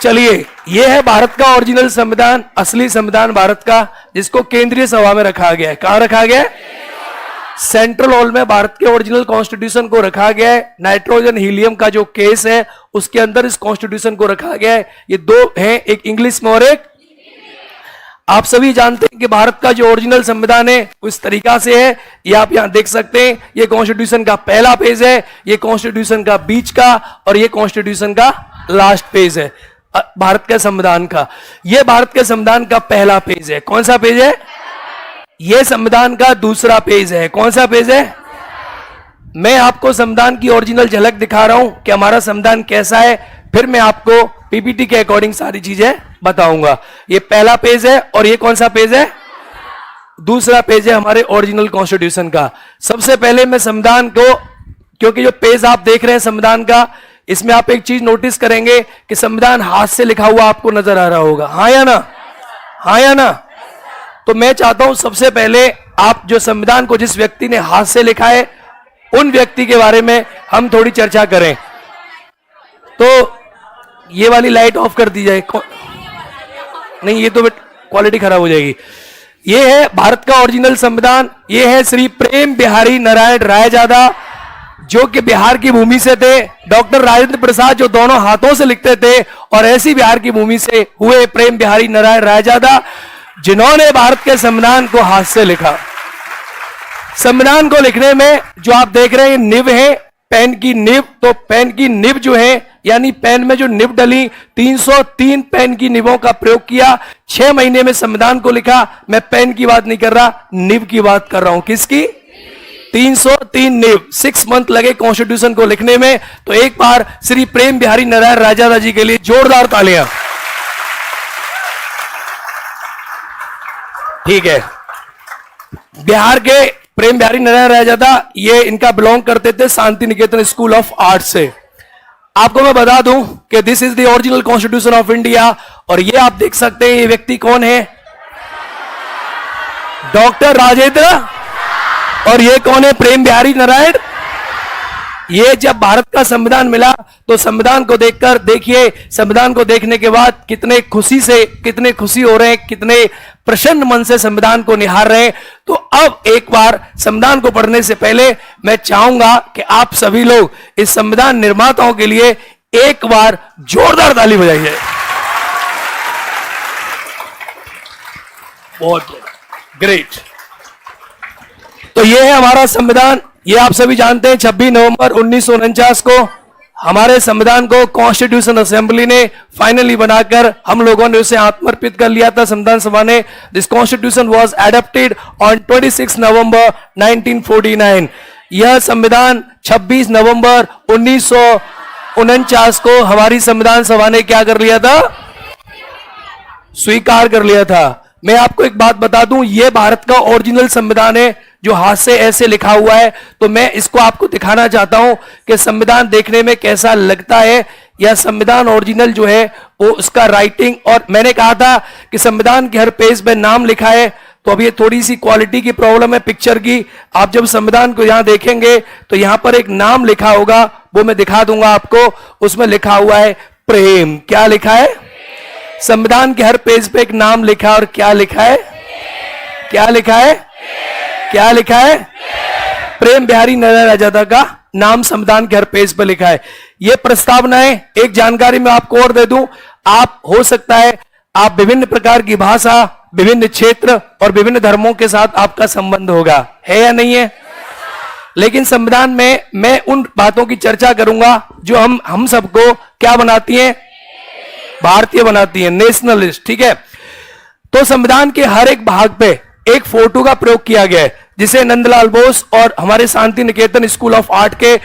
चलिए, ये है भारत का ओरिजिनल संविधान, असली संविधान भारत का, जिसको केंद्रीय सभा में रखा गया है। कहां रखा गया है? सेंट्रल हॉल में भारत के ओरिजिनल कॉन्स्टिट्यूशन को रखा गया है। नाइट्रोजन हीलियम का जो केस है उसके अंदर इस कॉन्स्टिट्यूशन को रखा गया है। ये दो हैं, एक इंग्लिश में और एक। आप सभी जानते हैं कि भारत का जो ओरिजिनल संविधान है उस तरीका से है। ये आप यहां देख सकते हैं, ये कॉन्स्टिट्यूशन का पहला पेज है, ये कॉन्स्टिट्यूशन का बीच का, और ये कॉन्स्टिट्यूशन का लास्ट पेज है भारत के संविधान का। ये भारत के संविधान का पहला पेज है। कौन सा पेज है? ये संविधान का दूसरा पेज है। कौन सा पेज है? मैं आपको संविधान की ओरिजिनल झलक दिखा रहा हूं कि हमारा संविधान कैसा है, फिर मैं आपको पीपीटी के अकॉर्डिंग सारी चीजें बताऊंगा। ये पहला पेज है और ये कौन सा पेज है? दूसरा पेज है हमारे ओरिजिनल कॉन्स्टिट्यूशन का। सबसे पहले मैं संविधान को, क्योंकि जो पेज आप देख रहे हैं संविधान का, इसमें आप एक चीज नोटिस करेंगे कि संविधान हाथ से लिखा हुआ आपको नजर आ रहा होगा। हाँ या ना? हाँ या ना? तो मैं चाहता हूं सबसे पहले आप जो संविधान को जिस व्यक्ति ने हाथ से लिखा है उन व्यक्ति के बारे में हम थोड़ी चर्चा करें। तो ये वाली लाइट ऑफ कर दी जाए। नहीं, ये तो क्वालिटी खराब हो जाएगी। ये है भारत का ओरिजिनल संविधान। ये है श्री प्रेम बिहारी नारायण रायजादा, जो कि बिहार की भूमि से थे। डॉक्टर राजेंद्र प्रसाद जो दोनों हाथों से लिखते थे, और ऐसी बिहार की भूमि से हुए प्रेम बिहारी नारायण रायजादा, जिन्होंने भारत के संविधान को हाथ से लिखा। संविधान को लिखने में जो आप देख रहे हैं निब है, पेन की निब। तो पेन की निब जो है, यानी पेन में जो निब डली, 303 पेन की निबों का प्रयोग किया। 6 महीने में संविधान को लिखा। मैं पेन की बात नहीं कर रहा, निब की बात कर रहा हूं। किसकी? 303 निब। 6 मंथ लगे कॉन्स्टिट्यूशन को लिखने में। तो एक बार श्री प्रेम बिहारी नारायण रायजादा जी के लिए जोरदार तालियां। ठीक है, बिहार के प्रेम बिहारी नारायण रायजादा, ये इनका बिलोंग करते थे Shanti Niketan school of art से। आपको मैं बता दूं कि this is the original constitution of India. और ये आप देख सकते हैं, ये व्यक्ति कौन है? डॉक्टर राजेंद्र। और ये कौन है? प्रेम बिहारी नारायण। ये जब भारत का संविधान मिला तो संविधान को देखकर, देखिए संविधान को देखने के बाद कितने खुशी हो रहे हैं, कितने प्रसन्न मन से संविधान को निहार रहे हैं। तो अब एक बार संविधान को पढ़ने से पहले मैं चाहूंगा कि आप सभी लोग इस संविधान निर्माताओं के लिए एक बार जोरदार ताली बजाइए। बहुत ग्रेट। तो ये है हमारा संविधान। ये आप सभी जानते हैं 26 नवंबर 1949 को हमारे संविधान को कॉन्स्टिट्यूशन असेंबली ने फाइनली बनाकर हम लोगों ने उसे आत्मर्पित कर लिया था संविधान सभा ने। This constitution was adopted on 26 नवंबर 1949। यह संविधान 26 नवंबर 1949 को हमारी संविधान सभा ने क्या कर लिया था? स्वीकार कर लिया था। मैं आपको एक बात बता दूं, यह भारत का ओरिजिनल संविधान है जो हाथ से ऐसे लिखा हुआ है। तो मैं इसको आपको दिखाना चाहता हूं कि संविधान देखने में कैसा लगता है। यह संविधान ओरिजिनल जो है वो उसका राइटिंग, और मैंने कहा था कि संविधान के हर पेज पे नाम लिखा है। तो अब ये थोड़ी सी क्वालिटी की प्रॉब्लम है पिक्चर की। आप जब संविधान को यहां देखेंगे तो यहां पर एक नाम लिखा होगा, वो मैं दिखा दूंगा आपको। उसमें लिखा हुआ है प्रेम। क्या लिखा है? संविधान के हर पेज पे एक नाम लिखा है, और क्या लिखा है? क्या लिखा है? क्या लिखा है? प्रेम बिहारी नारायण रायजादा का नाम संविधान के हर पेज पर लिखा है। यह प्रस्तावना है। एक जानकारी मैं आपको और दे दूं, आप हो सकता है आप विभिन्न प्रकार की भाषा, विभिन्न क्षेत्र और विभिन्न धर्मों के साथ आपका संबंध होगा, है या नहीं है? लेकिन संविधान में मैं उन बातों की चर्चा करूंगा जो हम सबको क्या बनाती हैं? भारतीय बनाती है, नेशनलिस्ट। ठीक है, तो संविधान के हर एक भाग पे एक फोटो का प्रयोग किया गया है, जिसे नंदलाल बोस और हमारे Shanti Niketan school of art के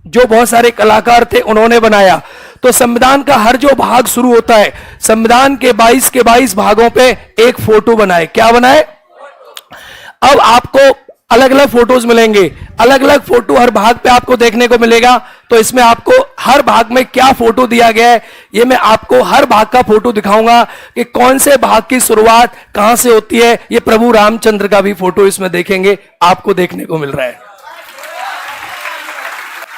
जो बहुत सारे कलाकार थे उन्होंने बनाया। तो संविधान का हर जो भाग शुरू होता है, संविधान के 22 के 22 भागों पे एक फोटो बनाए। क्या बनाए? अब आपको अलग अलग फोटोज मिलेंगे, अलग अलग फोटो हर भाग पे आपको देखने को मिलेगा। तो इसमें आपको हर भाग में क्या फोटो दिया गया है, ये मैं आपको हर भाग का फोटो दिखाऊंगा कि कौन से भाग की शुरुआत कहां से होती है। ये प्रभु रामचंद्र का भी फोटो इसमें देखेंगे, आपको देखने को मिल रहा है।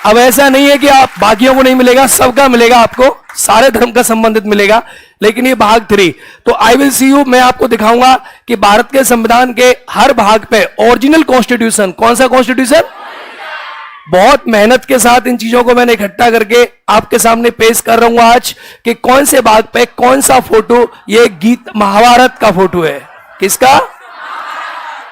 अब ऐसा नहीं है कि आप बाकियों को नहीं मिलेगा, सबका मिलेगा, आपको सारे धर्म का संबंधित मिलेगा, लेकिन ये भाग 3। तो आई विल सी यू, मैं आपको दिखाऊंगा कि भारत के संविधान के हर भाग पे ओरिजिनल कॉन्स्टिट्यूशन, कौन सा कॉन्स्टिट्यूशन, बहुत मेहनत के साथ इन चीजों को मैंने इकट्ठा करके आपके सामने पेश कर रहा हूं आज कि कौन से भाग पे कौन सा फोटो, ये गीत महाभारत का फोटो है, किसका।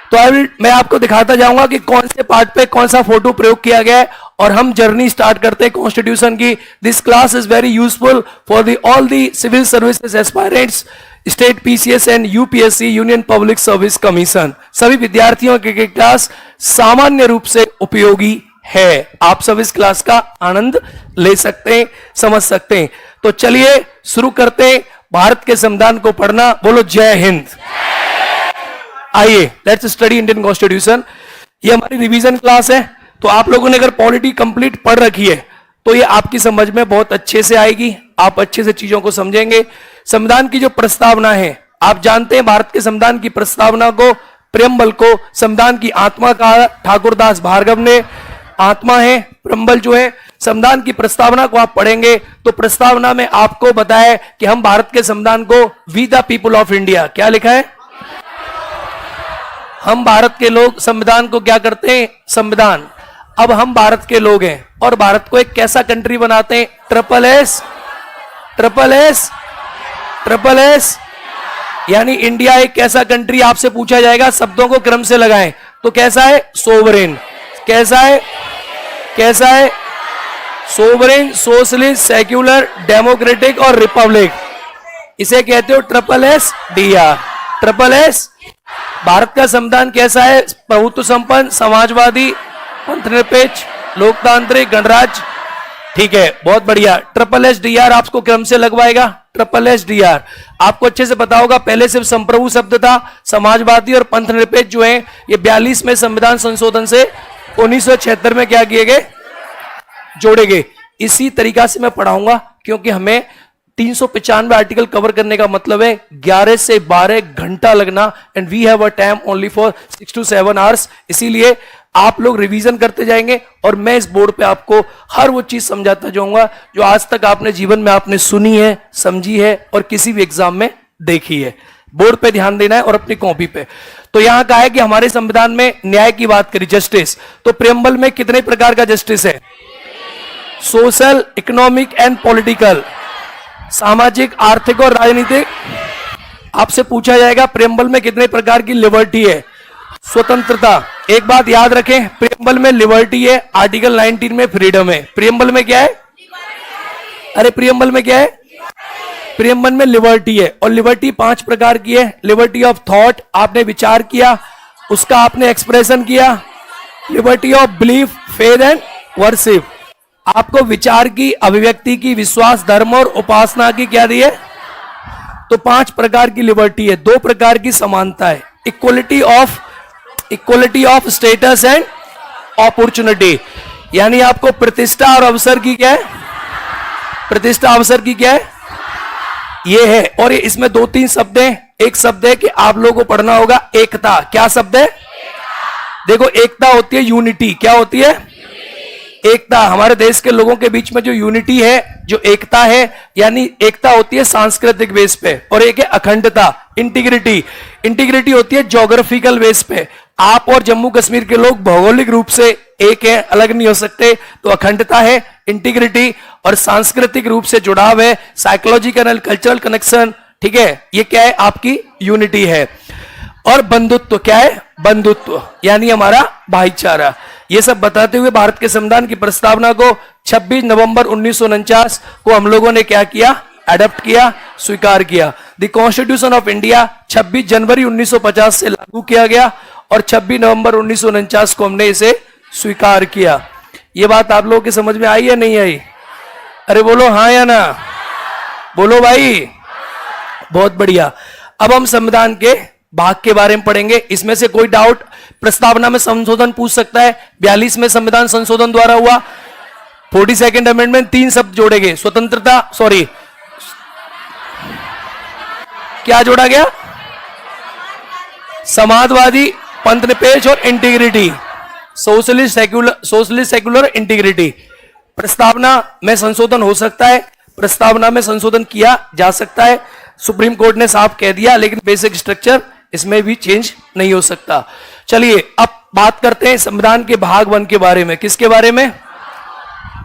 तो मैं आपको दिखाता जाऊंगा कि कौन से पार्ट पे कौन सा फोटो प्रयोग किया गया है, और हम जर्नी स्टार्ट करते हैं कॉन्स्टिट्यूशन की। This class is very useful for the all the civil services aspirants, state PCS and UPSC, union public service commission, सभी विद्यार्थियों के क्लास सामान्य रूप से उपयोगी है। आप सब इस क्लास का आनंद ले सकते हैं, समझ सकते हैं। तो चलिए शुरू करते हैं भारत के संविधान को पढ़ना। बोलो जय हिंद। आइए लेट्स स्टडी इंडियन कॉन्स्टिट्यूशन। ये हमारी रिवीजन क्लास है, तो आप लोगों ने अगर पॉलिटी कंप्लीट पढ़ रखी है तो ये आपकी समझ में बहुत अच्छे से आएगी, आप अच्छे से चीजों को समझेंगे। संविधान की जो प्रस्तावना है, आप जानते हैं भारत के संविधान की प्रस्तावना को, प्रेम्बल को संविधान की आत्मा कहा ठाकुरदास भार्गव ने। आत्मा है प्रेम्बल जो है। संविधान की प्रस्तावना को आप पढ़ेंगे तो प्रस्तावना में आपको बताया कि हम भारत के संविधान को we the people of India, क्या लिखा है, हम भारत के लोग संविधान को क्या करते हैं, संविधान। अब हम भारत के लोग हैं और भारत को एक कैसा कंट्री बनाते हैं, triple S, triple S, triple S, यानी इंडिया एक कैसा कंट्री। आपसे पूछा जाएगा, शब्दों को क्रम से लगाएं, तो कैसा है, सोवरेन, कैसा है, कैसा है, सोवरेन, सोशलिस्ट, सेक्युलर, डेमोक्रेटिक और रिपब्लिक, इसे कहते हो triple S DR, triple S. भारत का संविधान कैसा है, प्रभुत्व संपन्न, समाजवादी, पंथनिरपेक्ष, लोकतांत्रिक, गणराज्य। ठीक है, बहुत बढ़िया। ट्रिपल एस डीआर आपको क्रम से लगवाएगा। ट्रिपल एस डीआर आपको अच्छे से पता होगा, पहले सिर्फ संप्रभु शब्द था, समाजवादी और पंथनिरपेक्ष जो है ये 42 में संविधान संशोधन से 1976 में क्या किए गए, जोड़े गए। इसी तरीका से मैं पढ़ाऊंगा, क्योंकि हमें 395 आर्टिकल कवर करने का मतलब है 11 से 12 घंटा लगना, and we have a time only for 6 to 7 hours. इसीलिए आप लोग रिवीजन करते जाएंगे और मैं इस बोर्ड पे आपको हर वो चीज समझाता जाऊंगा जो आज तक आपने जीवन में आपने सुनी है, समझी है और किसी भी एग्जाम में देखी है। बोर्ड पे ध्यान देना है और अपनी कॉपी पे। तो यहां कहा है कि हमारे संविधान में न्याय की बात करी, जस्टिस, तो प्रेम्बल में कितने प्रकार का जस्टिस है, सोशल, इकोनॉमिक एंड पॉलिटिकल, सामाजिक, आर्थिक और राजनीतिक। आपसे पूछा जाएगा प्रेम्बल में कितने प्रकार की लिबर्टी है, स्वतंत्रता। एक बात याद रखें, प्रेम्बल में लिबर्टी है, आर्टिकल 19 में फ्रीडम है। प्रेम्बल में क्या है, अरे प्रेम्बल में क्या है, प्रेम्बल में लिबर्टी है, और लिबर्टी 5 प्रकार की है। लिबर्टी ऑफ थॉट, आपने विचार किया, उसका आपने एक्सप्रेशन किया। Liberty of belief, faith and worship, आपको विचार की, अभिव्यक्ति की, विश्वास, धर्म और उपासना की क्या दी है। तो 5 प्रकार की लिबर्टी है। 2 प्रकार की समानता है, equality of status and opportunity, यानी आपको प्रतिष्ठा और अवसर की क्या है, प्रतिष्ठा अवसर की क्या है, ये है। और ये इसमें 2-3 शब्द हैं। एक शब्द है कि आप लोगों को पढ़ना होगा, एकता। क्या शब्द है, देखो एकता होती है यूनिटी, क्या होती है, एकता। हमारे देश के लोगों के बीच में जो यूनिटी है, जो एकता है, यानी एकता होती है सांस्कृतिक बेस पे, और एक है अखंडता, इंटीग्रिटी। इंटीग्रिटी होती है ज्योग्राफिकल बेस पे। आप और जम्मू कश्मीर के लोग भौगोलिक रूप से एक है, अलग नहीं हो सकते, तो अखंडता है, इंटीग्रिटी, और सांस्कृतिक रूप से जुड़ाव है, साइकोलॉजिकल एंड कल्चरल कनेक्शन। ठीक है, ये क्या है, आपकी यूनिटी है। और बंधुत्व, क्या है, बंधुत्व, यानी हमारा भाईचारा। ये सब बताते हुए भारत के संविधान की प्रस्तावना को 26 नवंबर 1949 को हम लोगों ने क्या किया, एडॉप्ट किया, स्वीकार किया। द कॉन्स्टिट्यूशन ऑफ इंडिया 26 जनवरी 1950 से लागू किया गया, और 26 नवंबर 1949 को हमने इसे स्वीकार किया। ये बात आप लोगों की समझ में आई या नहीं आई, अरे बोलो हाँ या ना, बोलो भाई, बहुत बढ़िया। अब हम संविधान के भाग के बारे में पढ़ेंगे। इसमें से कोई डाउट, प्रस्तावना में संशोधन पूछ सकता है। 42 में संविधान संशोधन द्वारा हुआ। 42nd अमेंडमेंट 3 शब्द जोड़े गए, स्वतंत्रता, सॉरी क्या जोड़ा गया, समाजवादी, पंथनिरपेक्ष और इंटीग्रिटी, सोशलिस्ट सेक्युलर इंटीग्रिटी। प्रस्तावना में संशोधन हो सकता है, प्रस्तावना में संशोधन किया जा सकता है, सुप्रीम कोर्ट ने साफ कह दिया, लेकिन बेसिक स्ट्रक्चर इसमें भी चेंज नहीं हो सकता। चलिए अब बात करते हैं संविधान के भाग 1 के बारे में। किसके बारे में?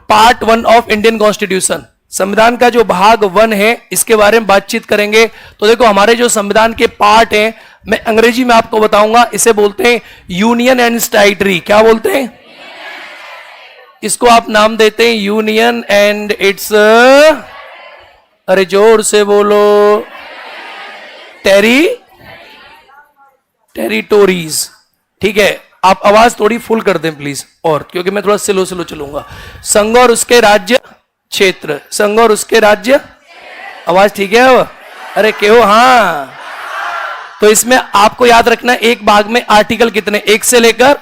Part 1 of Indian constitution. संविधान का जो भाग 1 है इसके बारे में बातचीत करेंगे। तो देखो हमारे जो संविधान के पार्ट हैं, मैं अंग्रेजी में आपको बताऊंगा, इसे बोलते हैं यूनियन एंड टेरिटरी। क्या बोलते हैं? इसको आप नाम देते हैं यूनियन एंड इट्स, अरे जोर से बोलो, टेरिटोरीज। ठीक है, आप आवाज थोड़ी फुल कर दें प्लीज, और क्योंकि मैं थोड़ा स्लो स्लो चलूंगा। संघ और उसके राज्य क्षेत्र, संघ और उसके राज्य, आवाज ठीक है अब? अरे क्यों? हाँ, तो इसमें आपको याद रखना एक भाग में आर्टिकल कितने, 1 से लेकर,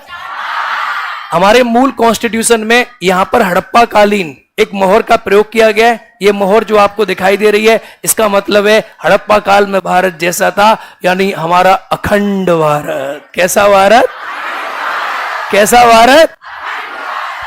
हमारे मूल कॉन्स्टिट्यूशन में यहां पर हड़प्पा कालीन एक मोहर का प्रयोग किया गया है। यह मोहर जो आपको दिखाई दे रही है, इसका मतलब है हड़प्पा काल में भारत जैसा था, यानी हमारा अखंड भारत। कैसा भारत? कैसा भारत?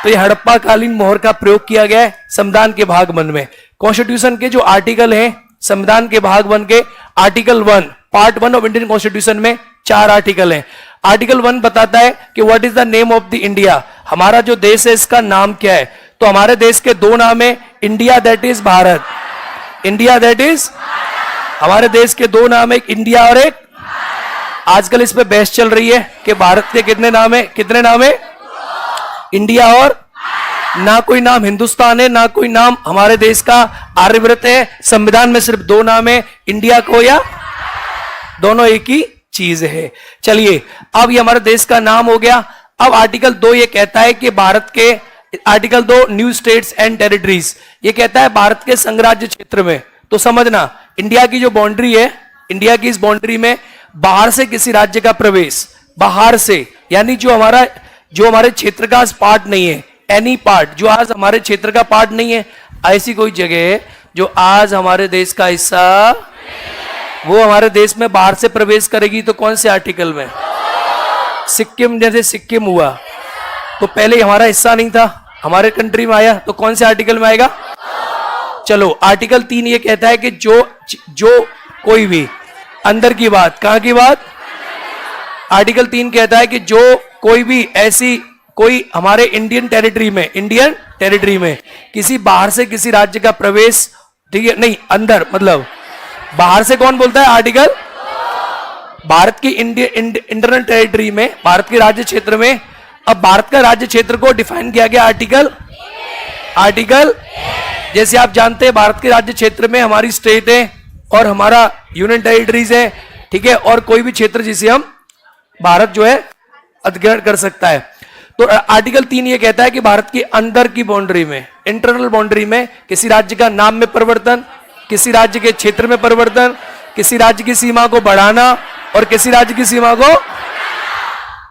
तो ये हड़प्पा कालीन मोहर का प्रयोग किया गया है संविधान के भाग 1 में। कॉन्स्टिट्यूशन के जो आर्टिकल हैं संविधान के भाग 1 के, article 1 part 1 of Indian constitution में 4 आर्टिकल हैं। आर्टिकल 1 बताता है कि what is the name of the India, हमारा जो देश है इसका नाम क्या है। तो हमारे देश के 2 नाम है, India that is Bharat, India that is, हमारे देश के 2 नाम है, इंडिया और एक, आजकल इस पे बहस चल रही है कि भारत के कितने नाम है, कितने नाम है, इंडिया और, ना कोई नाम हिंदुस्तान है, ना कोई नाम हमारे देश का आर्यव्रत है। संविधान में सिर्फ 2 नाम है, इंडिया को या दोनों एक ही चीज है। चलिए अब ये हमारे देश का नाम हो गया। अब आर्टिकल 2 ये कहता है कि भारत के, article 2 new states and territories, ये कहता है भारत के संघराज्य क्षेत्र में। तो समझना, इंडिया की जो बाउंड्री है, इंडिया की इस बाउंड्री में बाहर से किसी राज्य का प्रवेश, बाहर से, यानी जो हमारे क्षेत्र का पार्ट नहीं है, एनी पार्ट जो आज हमारे क्षेत्र का पार्ट नहीं है, ऐसी कोई जगह जो आज हमारे देश का हिस्सा, वो हमारे देश में बाहर से प्रवेश करेगी। तो कौन से आर्टिकल में? सिक्किम, जैसे सिक्किम हुआ तो पहले हमारा हिस्सा नहीं था, हमारे कंट्री में आया, तो कौन से आर्टिकल में आएगा? चलो आर्टिकल 3 ये कहता है कि जो कोई भी, अंदर की बात, कहां की बात? आर्टिकल 3 कहता है कि जो कोई भी ऐसी, कोई हमारे इंडियन टेरिटरी में किसी बाहर से किसी राज्य का प्रवेश, ठीक है, नहीं अंदर, मतलब बाहर से कौन बोलता है? आर्टिकल, भारत की इंटरनल टेरिटरी में, भारत के राज्य क्षेत्र में। अब भारत का राज्य क्षेत्र को डिफाइन किया गया आर्टिकल, जैसे आप जानते हैं भारत के राज्य क्षेत्र में हमारी स्टेट है और हमारा यूनियन टेरिटरीज है, ठीक है, और कोई भी क्षेत्र जिसे हम भारत जो है अधिग्रहण कर सकता है। तो आर्टिकल 3 ये कहता है कि भारत के अंदर की बाउंड्री में, इंटरनल बाउंड्री में किसी राज्य का नाम में परिवर्तन, किसी राज्य के क्षेत्र में परिवर्तन, किसी राज्य की सीमा को बढ़ाना और किसी राज्य की सीमा को,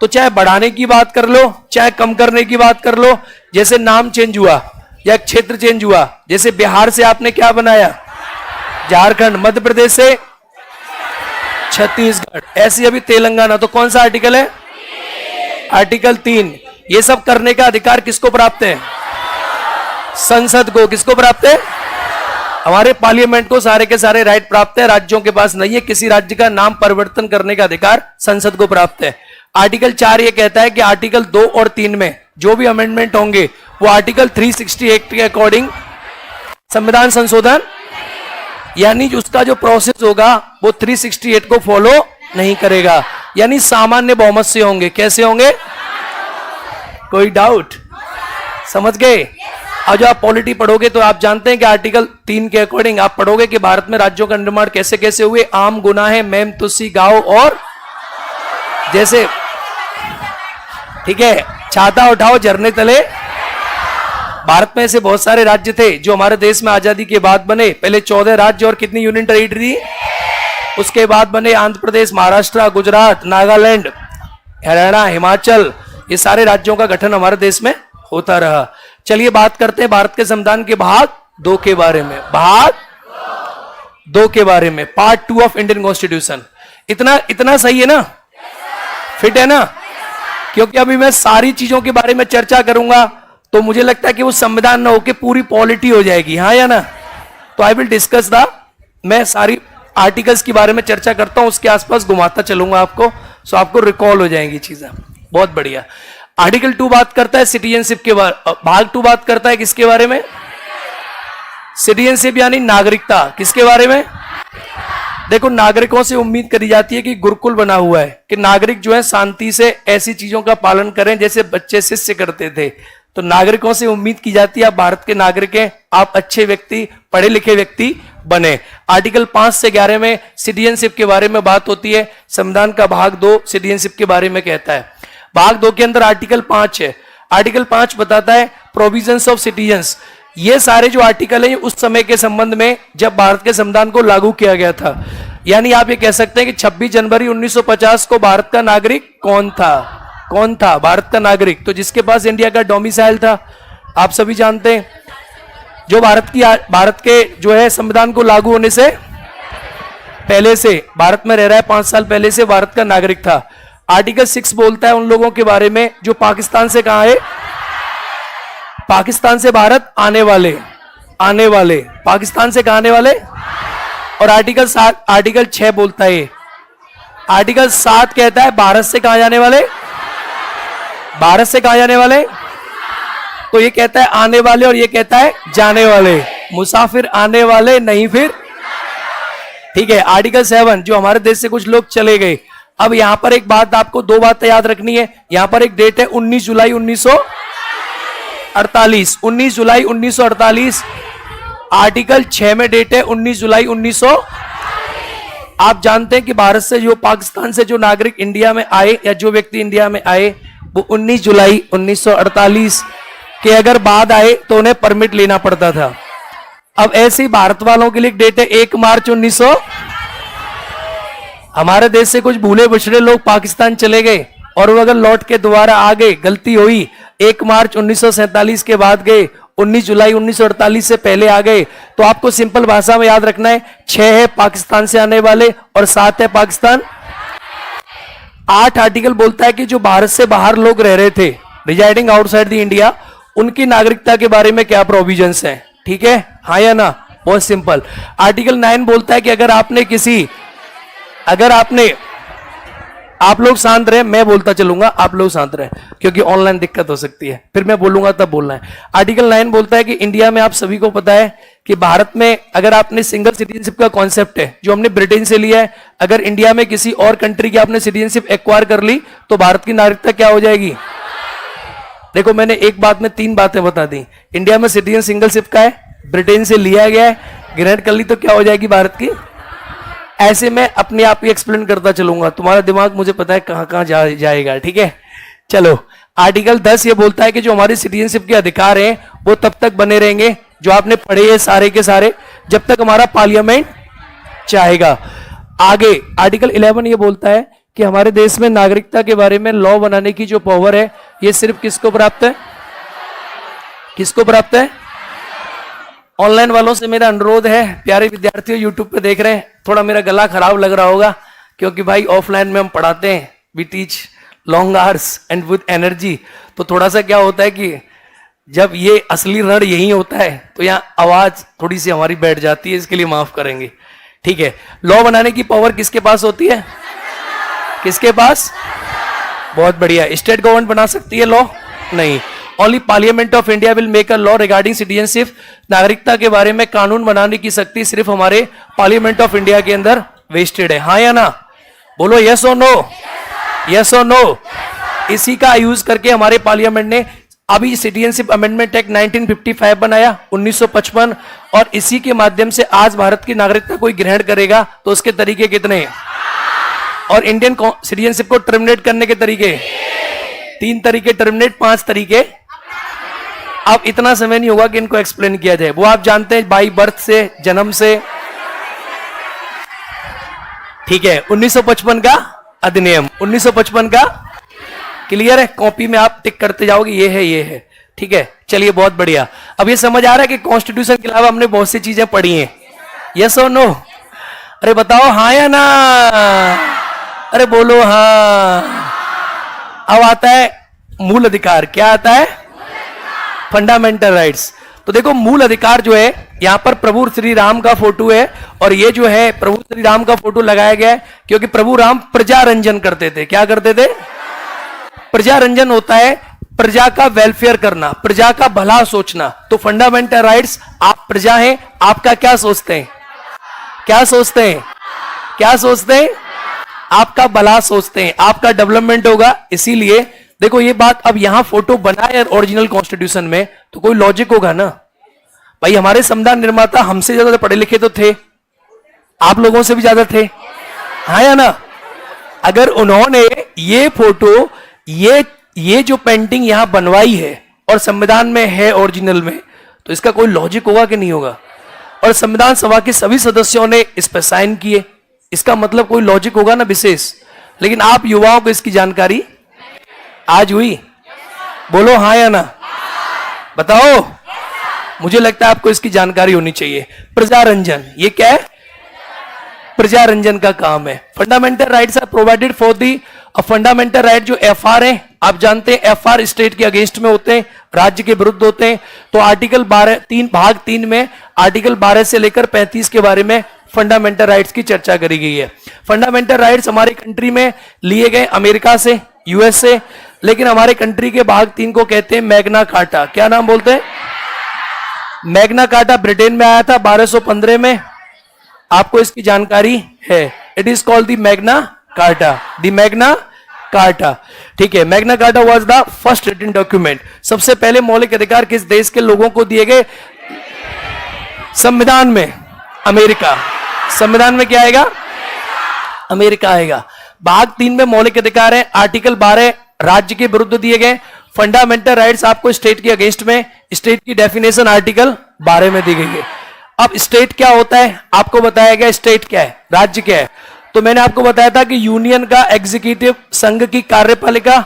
तो चाहे बढ़ाने की बात कर लो चाहे कम करने की बात कर लो, जैसे नाम चेंज हुआ या क्षेत्र चेंज हुआ, जैसे बिहार से आपने क्या बनाया? झारखंड, मध्य प्रदेश से छत्तीसगढ़, ऐसी अभी तेलंगाना, तो कौन सा आर्टिकल है? आर्टिकल 3। ये सब करने का अधिकार किसको प्राप्त है? संसद को। किसको प्राप्त है? हमारे पार्लियामेंट को सारे के सारे राइट प्राप्त है, राज्यों के पास नहीं है। किसी राज्य का नाम परिवर्तन करने का अधिकार संसद को प्राप्त है। आर्टिकल 4 ये कहता है कि आर्टिकल 2 और 3 में जो भी अमेंडमेंट होंगे वो आर्टिकल 368 के अकॉर्डिंग संविधान संशोधन, यानी उसका जो प्रोसेस होगा वो 368 को फॉलो नहीं करेगा, यानी सामान्य बहुमत से होंगे। कैसे होंगे? कोई डाउट? समझ गए? और जब आप पॉलिटी पढ़ोगे तो आप जानते हैं कि आर्टिकल 3 के अकॉर्डिंग आप पढ़ोगे कि भारत में राज्यों का निर्माण कैसे कैसे हुए। आम, गुनाहे, मेम, तुलसी, गांव और जैसे, ठीक है, छाता उठाओ झरने तले। भारत में ऐसे बहुत सारे राज्य थे जो हमारे देश में आजादी के बाद बने। पहले 14 राज्य और कितनी यूनियन टेरिटरी, उसके बाद बने आंध्र प्रदेश, महाराष्ट्र, गुजरात, नागालैंड, हरियाणा, हिमाचल, ये सारे राज्यों का गठन हमारे देश में होता रहा। चलिए बात करते हैं भारत के संविधान के भाग 2 के बारे में। भाग 2 के बारे में, पार्ट 2 ऑफ इंडियन कॉन्स्टिट्यूशन। इतना सही है ना? फिट है ना? क्योंकि अभी मैं सारी चीजों के बारे में चर्चा करूंगा तो मुझे लगता है कि वो संविधान ना होके पूरी पॉलिटी हो जाएगी, हाँ या ना? तो आई विल डिस्कस द, मैं सारी आर्टिकल्स के बारे में चर्चा करता हूं, उसके आसपास घुमाता चलूंगा आपको, सो आपको रिकॉल हो जाएंगी चीजें। बहुत बढ़िया। आर्टिकल 2 बात करता है सिटीजनशिप के बारे, भाग 2 बात करता है किसके बारे में? सिटीजनशिप यानी नागरिकता। किसके बारे में? देखो, नागरिकों से उम्मीद करी जाती है कि गुरुकुल बना हुआ है कि नागरिक जो है शांति से ऐसी चीजों का पालन करें जैसे बच्चे शिष्य करते थे। तो नागरिकों से उम्मीद की जाती है आप भारत के नागरिक हैं, आप अच्छे व्यक्ति, पढ़े लिखे व्यक्ति बने। आर्टिकल 5 से 11 में सिटीजनशिप के बारे में बात होती है। संविधान का भाग 2 सिटीजनशिप के बारे में कहता है। भाग 2 के अंदर आर्टिकल 5 है। आर्टिकल 5 बताता है प्रोविजंस ऑफ सिटीजन्स। ये सारे जो आर्टिकल है उस समय के संबंध में जब भारत के संविधान को लागू किया गया था। यानी आप ये कह सकते हैं कि 26 जनवरी 1950 को भारत का नागरिक कौन था? कौन था भारत का नागरिक? तो जिसके पास इंडिया का डोमिसाइल था, आप सभी जानते हैं, जो भारत के जो है संविधान को लागू होने से पहले से भारत में रह रहा है, 5 साल पहले से भारत का नागरिक था। आर्टिकल 6 बोलता है उन लोगों के बारे में जो पाकिस्तान से कहां है? पाकिस्तान से भारत आने वाले पाकिस्तान से कहां आने वाले? और आर्टिकल 6 बोलता है, आर्टिकल 7 कहता है भारत से कहां जाने वाले? भारत से कहां जाने वाले? तो ये कहता है आने वाले और ये कहता है जाने वाले, मुसाफिर आने वाले नहीं फिर, ठीक है। आर्टिकल 7 जो हमारे देश से कुछ लोग चले गए। अब यहां पर एक बात, आपको 2 बातें याद रखनी है। यहां पर एक डेट है 19 जुलाई 1948, 19 जुलाई 1948। आर्टिकल 6 में डेट है 19 जुलाई 1900। आप जानते हैं कि भारत से जो पाकिस्तान से जो नागरिक इंडिया में आए या जो व्यक्ति इंडिया में आए वो 19 जुलाई 1948 के अगर बाद आए तो उन्हें परमिट लेना पड़ता था। अब ऐसे ही भारत वालों के लिए डेट है 1 मार्च 1900। हमारे देश से कुछ भूले बिछड़े लोग पाकिस्तान चले गए और वो अगर लौट के दोबारा आ गए, गलती हुई, 1 मार्च 1947 के बाद गए, 19 जुलाई 1948 से पहले आ गए, तो आपको सिंपल भाषा में याद रखना है 6 है पाकिस्तान से आने वाले और 7 है पाकिस्तान। 8 आर्टिकल बोलता है कि जो भारत से बाहर लोग रह रहे थे, रिजाइडिंग आउटसाइड द इंडिया, उनकी नागरिकता के बारे में क्या प्रोविजंस हैं, ठीक है, हाँ या ना? बहुत सिंपल। आर्टिकल 9 बोलता है कि अगर आपने आप लोग शांत रहे, मैं बोलता चलूंगा, आप लोग शांत रहे क्योंकि ऑनलाइन दिक्कत हो सकती है, फिर मैं बोलूंगा तब बोलना है। आर्टिकल 9 बोलता है कि इंडिया में आप सभी को पता है कि भारत में अगर आपने सिंगल सिटीजनशिप का कॉन्सेप्ट है जो हमने ब्रिटेन से लिया है, अगर इंडिया में किसी और कंट्री की आपने सिटीजनशिप एक्वायर कर ली तो भारत की नागरिकता क्या हो जाएगी? देखो, मैंने एक बात में 3 बातें बता दी। इंडिया में सिटीजन सिंगलशिप का है, ब्रिटेन से लिया गया है, ग्रहण कर ली तो क्या हो जाएगी भारत की? ऐसे मैं अपने आप ही एक्सप्लेन करता चलूंगा, तुम्हारा दिमाग मुझे पता है कहां कहां जाएगा, ठीक है। चलो, आर्टिकल 10 ये बोलता है कि जो हमारी सिटीजनशिप के अधिकार हैं वो तब तक बने रहेंगे जो आपने पढ़े हैं सारे के सारे, जब तक हमारा पार्लियामेंट चाहेगा। आगे आर्टिकल 11 ये बोलता है कि हमारे देश में नागरिकता के बारे में लॉ बनाने की जो पावर है ये सिर्फ किसको प्राप्त है? किसको प्राप्त है? ऑनलाइन वालों से मेरा अनुरोध है, प्यारे विद्यार्थियों यूट्यूब पे देख रहे हैं, थोड़ा मेरा गला खराब लग रहा होगा क्योंकि भाई ऑफलाइन में हम पढ़ाते हैं, we teach long hours and with energy, तो थोड़ा सा क्या होता है कि जब ये असली रण यही होता है तो यहाँ आवाज थोड़ी सी हमारी बैठ जाती है, इसके लिए माफ करेंगे, ठीक है। लॉ बनाने की पावर किसके पास होती है? किसके पास? बहुत बढ़िया। स्टेट गवर्नमेंट बना सकती है लॉ? नहीं। Only parliament of India will make a law regarding citizenship. नागरिकता के बारे में कानून बनाने की शक्ति सिर्फ हमारे पार्लियामेंट ऑफ इंडिया के अंदर वेस्टेड है, हाँ या ना? बोलो यस और नो, यस और नो। इसी का यूज करके हमारे पार्लियामेंट ने अभी सिटीजनशिप अमेंडमेंट एक्ट 1955 बनाया 1955, और इसी के माध्यम से आज भारत की नागरिकता कोई ग्रहण करेगा तो उसके तरीके कितने हैं? और इंडियन सिटीजनशिप को टर्मिनेट करने के तरीके 3 तरीके, टर्मिनेट 5 तरीके। अब इतना समय नहीं होगा कि इनको एक्सप्लेन किया जाए, वो आप जानते हैं, बाई बर्थ से, जन्म से, ठीक है। 1955 का अधिनियम, 1955 का क्लियर है, कॉपी में आप टिक करते जाओगे, ये है, ये है, ठीक है। चलिए बहुत बढ़िया। अब ये समझ आ रहा है कि कॉन्स्टिट्यूशन के अलावा हमने बहुत सी चीजें पढ़ी हैं, यस और नो? अरे बताओ हाँ या ना? अरे बोलो हाँ। अब आता है मूल अधिकार। क्या आता है? Fundamental rights. तो देखो मूल अधिकार जो है, यहां पर प्रभु श्री राम का फोटो है और ये जो है प्रभु श्री राम का फोटो लगाया गया है क्योंकि प्रभु राम प्रजा रंजन करते थे। क्या करते थे? प्रजा रंजन होता है प्रजा का वेलफेयर करना, प्रजा का भला सोचना। तो फंडामेंटल राइट्स, आप प्रजा हैं, आपका क्या सोचते हैं? क्या सोचते हैं? क्या सोचते हैं? आपका भला सोचते हैं, आपका डेवलपमेंट होगा। इसीलिए देखो ये बात, अब यहां फोटो बना है ओरिजिनल कॉन्स्टिट्यूशन में तो कोई लॉजिक होगा ना भाई। हमारे संविधान निर्माता हमसे ज्यादा पढ़े लिखे तो थे, आप लोगों से भी ज्यादा थे, हाँ या ना? अगर उन्होंने ये फोटो, ये जो पेंटिंग यहां बनवाई है और संविधान में है ओरिजिनल में, तो इसका कोई लॉजिक होगा कि नहीं होगा? और संविधान सभा के सभी सदस्यों ने इस पर साइन किए, इसका मतलब कोई लॉजिक होगा ना विशेष। लेकिन आप युवाओं को इसकी जानकारी आज हुई? बोलो हाँ या ना, बताओ। मुझे लगता है आपको इसकी जानकारी होनी चाहिए। प्रजा रंजन, ये क्या है? प्रजा रंजन का काम है। Fundamental rights are provided for the fundamental right. जो एफआर है, आप जानते हैं एफआर स्टेट के अगेंस्ट में होते हैं, राज्य के विरुद्ध होते हैं। तो आर्टिकल 12 भाग 3 में आर्टिकल 12 से लेकर 35 के बारे में फंडामेंटल राइट्स की चर्चा करी गई है। फंडामेंटल राइट्स हमारी कंट्री में लिए गए अमेरिका से, यूएस से, लेकिन हमारे कंट्री के भाग 3 को कहते हैं मैग्ना कार्टा। क्या नाम बोलते हैं? मैग्ना कार्टा ब्रिटेन में आया था 1215 में, आपको इसकी जानकारी है। It is called the Magna Carta, the Magna Carta. ठीक है, Magna Carta was the first written document. सबसे पहले मौलिक अधिकार किस देश के लोगों को दिए गए? संविधान में अमेरिका। संविधान में क्या आएगा? अमेरिका आएगा। भाग 3 में मौलिक अधिकार है, आर्टिकल 12 राज्य के विरुद्ध दिए गए। फंडामेंटल राइट्स आपको स्टेट के अगेंस्ट में, स्टेट की डेफिनेशन आर्टिकल 12 में दी गई है। अब स्टेट क्या होता है आपको बताया गया, स्टेट क्या है, राज्य क्या है। तो मैंने आपको बताया था कि यूनियन का एग्जीक्यूटिव, संघ की कार्यपालिका,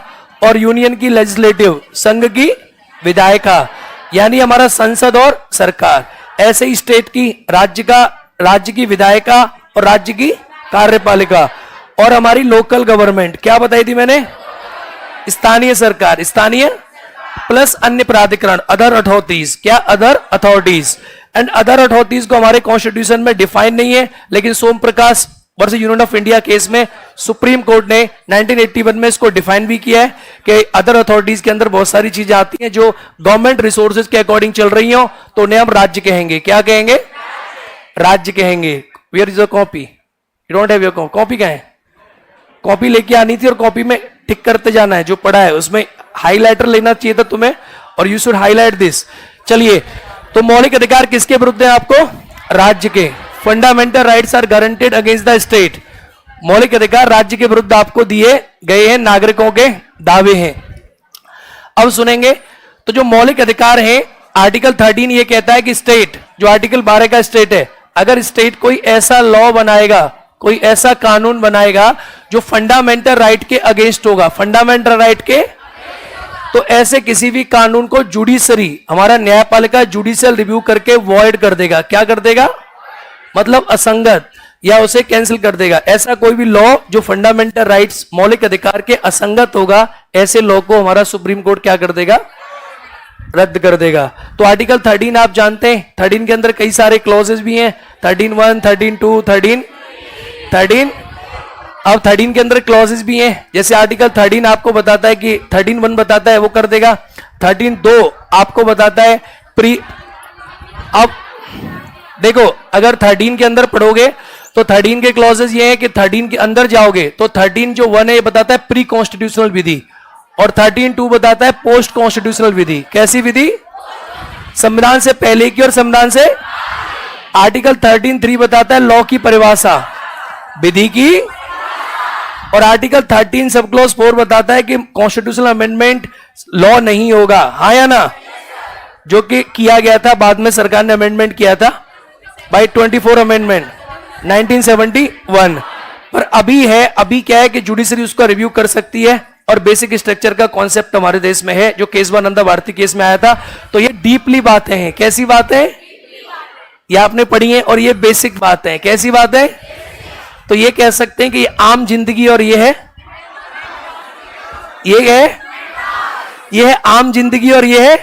और यूनियन की लेजिस्लेटिव, संघ की विधायिका, यानी हमारा संसद और सरकार। ऐसे ही स्टेट की राज्य की विधायिका और राज्य की कार्यपालिका, और हमारी लोकल गवर्नमेंट क्या बताई थी मैंने? स्थानीय सरकार, स्थानीय प्लस अन्य प्राधिकरण, अदर अथॉरिटीज। क्या? Other authorities. And other authorities को हमारे कॉन्स्टिट्यूशन में डिफाइन नहीं है, लेकिन Som Prakash versus union of India case में सुप्रीम कोर्ट ने 1981 में इसको डिफाइन भी किया है कि अदर अथॉरिटीज के अंदर बहुत सारी चीजें आती हैं जो गवर्नमेंट रिसोर्सेज के अकॉर्डिंग चल रही हो, तो उन्हें हम राज्य कहेंगे। क्या कहेंगे? राज्य कहेंगे। Where is your copy? You don't have your copy? कहाँ है? कॉपी लेके आनी थी और कॉपी में टिक करते जाना है जो पढ़ा है, उसमें हाईलाइटर लेना चाहिए था तुम्हें, और यू शुड हाईलाइट दिस। चलिए, तो मौलिक अधिकार किसके विरुद्ध है आपको? राज्य के। Fundamental rights are guaranteed against the state. मौलिक अधिकार राज्य के विरुद्ध आपको दिए गए हैं, नागरिकों के दावे हैं। अब सुनेंगे, तो जो मौलिक अधिकार है, आर्टिकल 13 ये कहता है कि स्टेट, जो आर्टिकल 12 का स्टेट है, अगर स्टेट कोई ऐसा लॉ बनाएगा, कोई ऐसा कानून बनाएगा जो फंडामेंटल राइट के अगेंस्ट होगा, फंडामेंटल राइट के, तो ऐसे किसी भी कानून को जुडिशरी, हमारा न्यायपालिका जुडिशियल रिव्यू करके वॉइड कर देगा। क्या कर देगा? मतलब असंगत, या उसे कैंसिल कर देगा। ऐसा कोई भी लॉ जो फंडामेंटल राइट्स, मौलिक अधिकार के असंगत होगा, ऐसे लॉ को हमारा सुप्रीम कोर्ट क्या कर देगा? रद्द कर देगा। तो आर्टिकल 13 आप जानते हैं, 13 के अंदर कई सारे क्लॉजेस भी हैं, 13(1), 13(2), 13। अब 13 के अंदर क्लॉजेस भी हैं, जैसे आर्टिकल 13 आपको बताता है कि 13(1) बताता है वो कर देगा, 13(2) आपको बताता है प्री। अब देखो, अगर 13 के अंदर पढ़ोगे तो 13 के क्लॉजेस ये हैं कि 13 के अंदर जाओगे तो 13(1) है, ये बताता है प्री कॉन्स्टिट्यूशनल विधि, और 13(2) बताता है पोस्ट कॉन्स्टिट्यूशनल विधि। कैसी विधि? संविधान से पहले की और संविधान से। आर्टिकल 13(3) बताता है लॉ की परिभाषा, विधि की, और आर्टिकल 13 सब क्लॉज 4 बताता है कि कॉन्स्टिट्यूशनल अमेंडमेंट लॉ नहीं होगा। हाँ या ना? जो कि किया गया था, बाद में सरकार ने अमेंडमेंट किया था बाय 24 अमेंडमेंट 1971। पर अभी है, अभी क्या है कि जुडिशरी उसका रिव्यू कर सकती है, और बेसिक स्ट्रक्चर का कॉन्सेप्ट हमारे देश में है जो केशवानंदा भारती केस में आया था। तो ये डीपली बातें हैं। कैसी बात है? ये आपने पढ़ी है, और ये बेसिक बात है। कैसी बात है? तो ये कह सकते हैं कि ये आम जिंदगी, और ये है आम जिंदगी, और ये है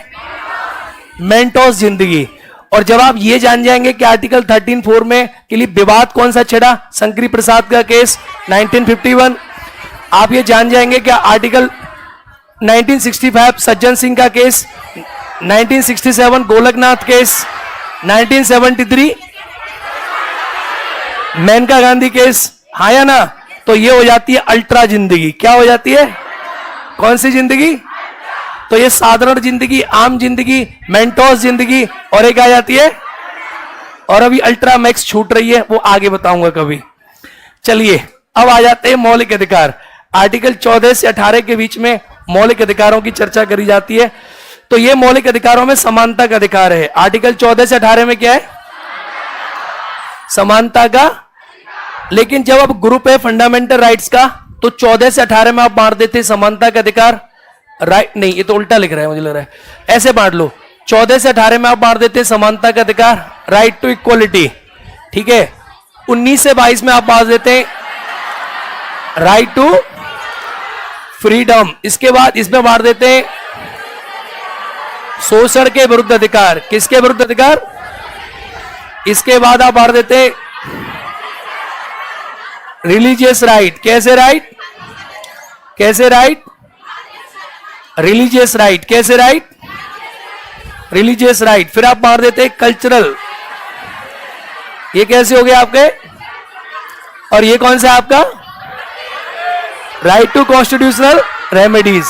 मेंटोस जिंदगी। और जब आप ये जान जाएंगे कि आर्टिकल 13(4) में के लिए विवाद कौन सा छिड़ा, शंकरी प्रसाद का केस 1951। आप ये जान जाएंगे कि आर्टिकल 1965 सज्जन सिंह का case, 1967 Golaknath case, 1973 Maneka Gandhi case, हाँ या ना। तो ये हो जाती है अल्ट्रा जिंदगी। क्या हो जाती है? कौन सी जिंदगी? तो ये साधारण जिंदगी, आम जिंदगी, मेंटोस जिंदगी, और एक आ जाती है, और अभी अल्ट्रा मैक्स छूट रही है, वो आगे बताऊंगा कभी। चलिए अब आ जाते हैं मौलिक अधिकार। आर्टिकल 14 से 18 के बीच में मौलिक अधिकारों की चर्चा करी जाती है। तो ये मौलिक अधिकारों में समानता का अधिकार है। आर्टिकल 14 से 18 में क्या है? समानता का। लेकिन जब अब ग्रुप है फंडामेंटल राइट्स का, तो 14 से 18 में आप बांट देते समानता का अधिकार, राइट नहीं, ये तो उल्टा लिख रहा है, मुझे लग रहा है। ऐसे बांट लो, 14 से 18 में आप बांट देते समानता का अधिकार, राइट टू इक्वलिटी, ठीक है। 19 से 22 में आप बांट देते राइट टू फ्रीडम। इसके बाद इसमें बांट देते हैं शोषण के विरुद्ध अधिकार। किसके विरुद्ध अधिकार? इसके बाद आप बांट देते रिलीजियस राइट। कैसे राइट? कैसे राइट? Religious right. कैसे राइट? Religious right. फिर आप बांट देते कल्चरल। ये कैसे हो गया आपके? और ये कौन सा आपका? Right to constitutional remedies.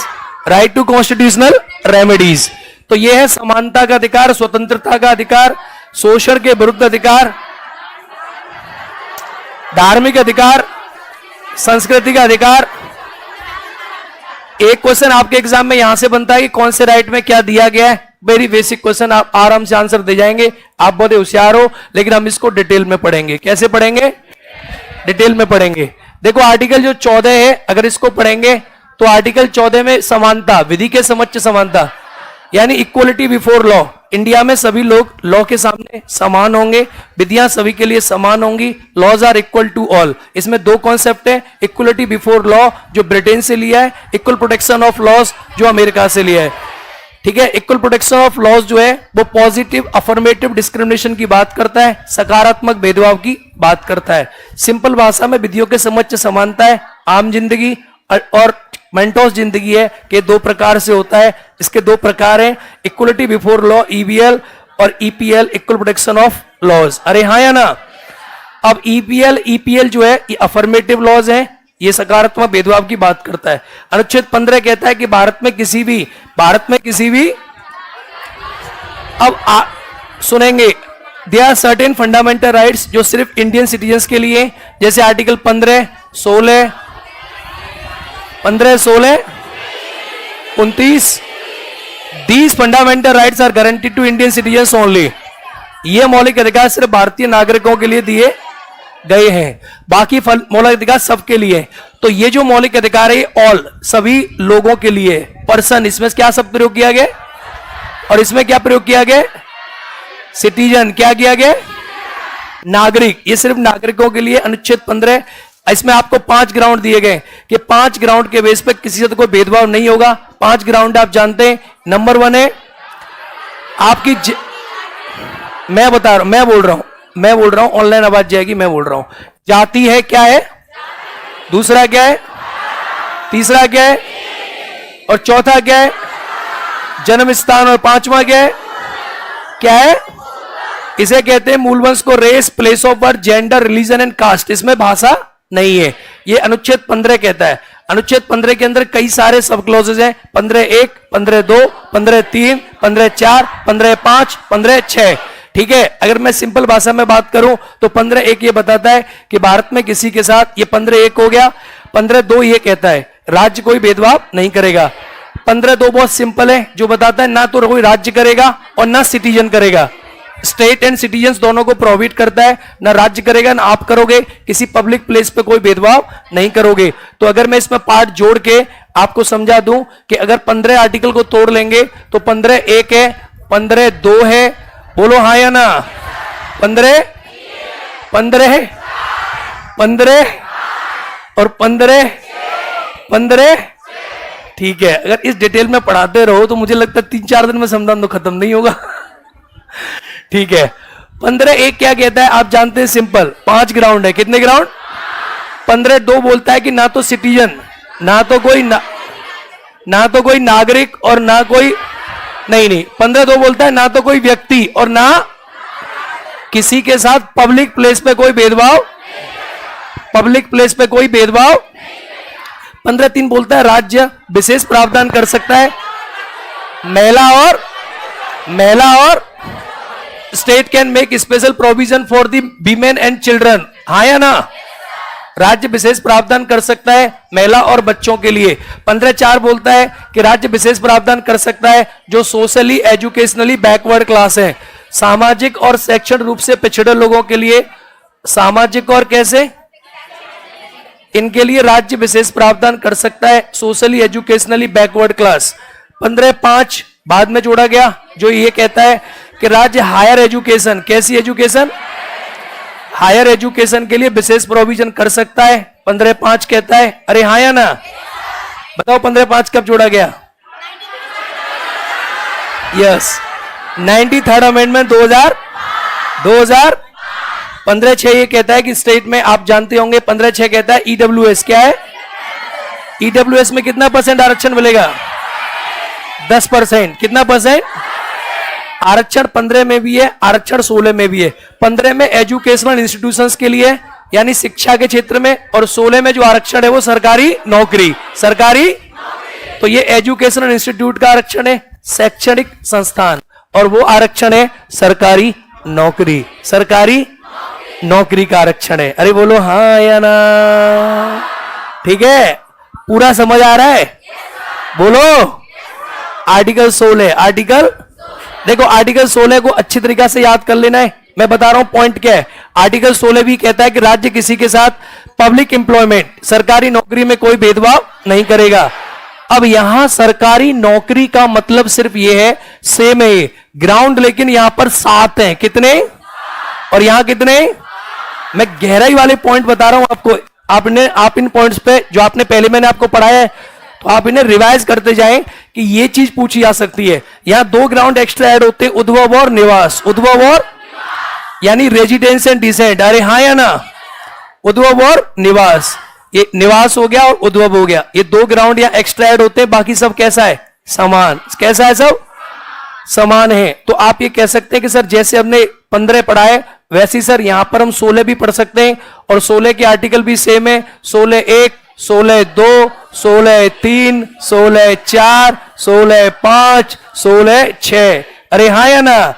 Right to constitutional remedies. तो ये है समानता का अधिकार, स्वतंत्रता का अधिकार, शोषण के विरुद्ध अधिकार, धार्मिक अधिकार, संस्कृति का अधिकार। एक क्वेश्चन आपके एग्जाम में यहां से बनता है कि कौन से राइट में क्या दिया गया है। वेरी बेसिक क्वेश्चन, आप आराम से आंसर दे जाएंगे, आप बहुत होशियार हो। लेकिन हम इसको डिटेल में पढ़ेंगे। कैसे पढ़ेंगे? डिटेल में पढ़ेंगे। देखो आर्टिकल जो 14 है, अगर इसको पढ़ेंगे तो आर्टिकल 14 में समानता, विधि के समक्ष समानता, यानी इक्वलिटी बिफोर लॉ। इंडिया में सभी लोग लॉ के सामने समान होंगे, विधियां सभी के लिए समान होंगी। Laws are equal to all. इसमें दो कॉन्सेप्ट है, इक्वलिटी बिफोर लॉ जो ब्रिटेन से लिया है, इक्वल प्रोटेक्शन ऑफ लॉज जो अमेरिका से लिया है, ठीक है। इक्वल प्रोटेक्शन ऑफ लॉज जो है वो पॉजिटिव अफर्मेटिव डिस्क्रिमिनेशन की बात करता है, सकारात्मक भेदभाव की बात करता है। सिंपल भाषा में विधियों के समक्ष समानता है, आम जिंदगी और मेंटोस जिंदगी है कि दो प्रकार से होता है। इसके दो प्रकार हैं, इक्वलिटी बिफोर लॉ ईबीएल और EPL equal protection of laws. अरे हाँ या ना। अब ईपीएल जो है ये अफर्मेटिव लॉज है, ये सकारात्मक भेदभाव की बात करता है। अनुच्छेद 15 कहता है कि भारत में किसी भी अब सुनेंगे there are certain fundamental rights जो सिर्फ इंडियन सिटीजन्स के लिए, जैसे article 15, 16, 29, these fundamental rights are guaranteed to Indian citizens only. ये मौलिक अधिकार सिर्फ भारतीय नागरिकों के लिए दिए गए हैं, बाकी मौलिक अधिकार सबके लिए। तो ये जो मौलिक अधिकार है ऑल, सभी लोगों के लिए, पर्सन, इसमें क्या सब प्रयोग किया गया, और इसमें क्या प्रयोग किया गया? सिटीजन। क्या किया गया? नागरिक। ये सिर्फ नागरिकों के लिए। अनुच्छेद 15, इसमें आपको 5 ग्राउंड दिए गए कि 5 ग्राउंड के बेस पर किसी से कोई भेदभाव नहीं होगा। 5 ग्राउंड आप जानते हैं। नंबर 1 है आपकी मैं बता रहा हूं, मैं बोल रहा हूं, ऑनलाइन आवाज जाएगी, मैं बोल रहा हूं। जाति है, क्या है? दूसरा क्या है? तीसरा क्या है? और चौथा क्या है? जन्म स्थान। और 5वां क्या है? क्या है? इसे कहते हैं मूलवंश को race, place of birth, gender, religion and caste. इसमें भाषा नहीं है। ये अनुच्छेद 15 कहता है। अनुच्छेद 15 के अंदर कई सारे सब क्लॉजेज हैं, 15(1), 15(2), 15(3), 15(4), 15(5), 15(6), ठीक है। अगर मैं सिंपल भाषा में बात करूं तो 15(1) ये बताता है कि भारत में किसी के साथ, ये 15(1) हो गया। 15(2) ये कहता है राज्य कोई भेदभाव नहीं करेगा। 15(2) बहुत सिंपल है, जो बताता है ना तो कोई राज्य करेगा और ना सिटीजन करेगा। स्टेट एंड सिटीजन्स दोनों को प्रोवाइड करता है, ना राज्य करेगा ना आप करोगे, किसी पब्लिक प्लेस पे कोई भेदभाव नहीं करोगे। तो अगर मैं इसमें पार्ट जोड़ के आपको समझा दूं कि अगर 15 आर्टिकल को तोड़ लेंगे तो 15(1) है, 15(2) है, बोलो हाँ या ना। 15 और 15 ठीक है, अगर इस डिटेल में पढ़ाते रहो तो मुझे लगता है 3-4 दिन में संविधान तो खत्म नहीं होगा। ठीक है, 15(1) क्या कहता है आप जानते हैं, सिंपल, 5 ग्राउंड है। कितने ग्राउंड? 15(2) बोलता है कि ना तो सिटीजन, ना तो कोई नागरिक और ना कोई, नहीं 15(2) बोलता है ना तो कोई व्यक्ति और ना किसी के साथ पब्लिक प्लेस पे कोई भेदभाव, 15(3) बोलता है राज्य विशेष प्रावधान कर सकता है महिला और state can make special provision for the women and children. हाँ या ना? राज्य विशेष प्रावधान कर सकता है महिला और बच्चों के लिए। 15(4) बोलता है कि राज्य विशेष प्रावधान कर सकता है जो सोशली एजुकेशनली बैकवर्ड क्लास है, सामाजिक और शैक्षणिक रूप से पिछड़े लोगों के लिए, सामाजिक और कैसे, इनके लिए राज्य विशेष प्रावधान कर सकता है, सोशली एजुकेशनली बैकवर्ड क्लास। 15(5) बाद में जोड़ा गया जो ये कहता है कि राज्य हायर एजुकेशन, कैसी एजुकेशन, हायर एजुकेशन के लिए विशेष प्रोविजन कर सकता है। 15(5) कहता है, अरे हाँ या ना? बताओ 15(5) कब जोड़ा गया? Yes, 93rd amendment 2000। 15(6) ये कहता है कि स्टेट में, आप जानते होंगे, 15(6) कहता है ईडब्ल्यूएस क्या है, ईडब्ल्यूएस में कितना % आरक्षण मिलेगा? 10%। कितना %? आरक्षण 15 में भी है, आरक्षण 16 में भी है। 15 में एजुकेशनल इंस्टीट्यूशंस के लिए यानी शिक्षा के क्षेत्र में, और 16 में जो आरक्षण है वो सरकारी नौकरी, तो ये एजुकेशनल इंस्टीट्यूट का आरक्षण है, शैक्षणिक संस्थान, और वो आरक्षण है सरकारी नौकरी का आरक्षण है। अरे बोलो हाँ या ना? ठीक है, पूरा समझ आ रहा है? बोलो। आर्टिकल 16, देखो आर्टिकल 16 को अच्छी तरीके से याद कर लेना है। मैं बता रहा हूं पॉइंट क्या है। आर्टिकल 16 भी कहता है कि राज्य किसी के साथ पब्लिक एम्प्लॉयमेंट, सरकारी नौकरी में कोई भेदभाव नहीं करेगा। अब यहां सरकारी नौकरी का मतलब सिर्फ ये है, सेम है ग्राउंड, लेकिन यहां पर 7 हैं। कितने? और यहां कितने? मैं गहराई वाले पॉइंट बता रहा हूं आपको। आप इन पॉइंट्स पे जो आपने पहले मैंने आपको पढ़ाया है, तो आप इन्हें रिवाइज करते जाएं कि ये चीज पूछी जा सकती है। यहां 2 ग्राउंड एक्स्ट्रा ऐड होते हैं, उद्भव और निवास। उद्भव और यानी रेजिडेंस एंड डिसेंट। अरे हाँ या ना? उद्भव और निवास, ये निवास हो गया और उद्भव हो गया। ये 2 ग्राउंड या एक्स्ट्रा ऐड होते हैं, बाकी सब कैसा है? समान। कैसा है? सब समान है। तो आप ये कह सकते हैं कि सर जैसे हमने 15 पढ़ा है, वैसे ही सर यहां पर हम 16 भी पढ़ सकते हैं, और 16 के आर्टिकल भी सेम है। 16(1), 16(2), 16(3), 16(4), 16(5), 16(6। अरे हाँ या ना?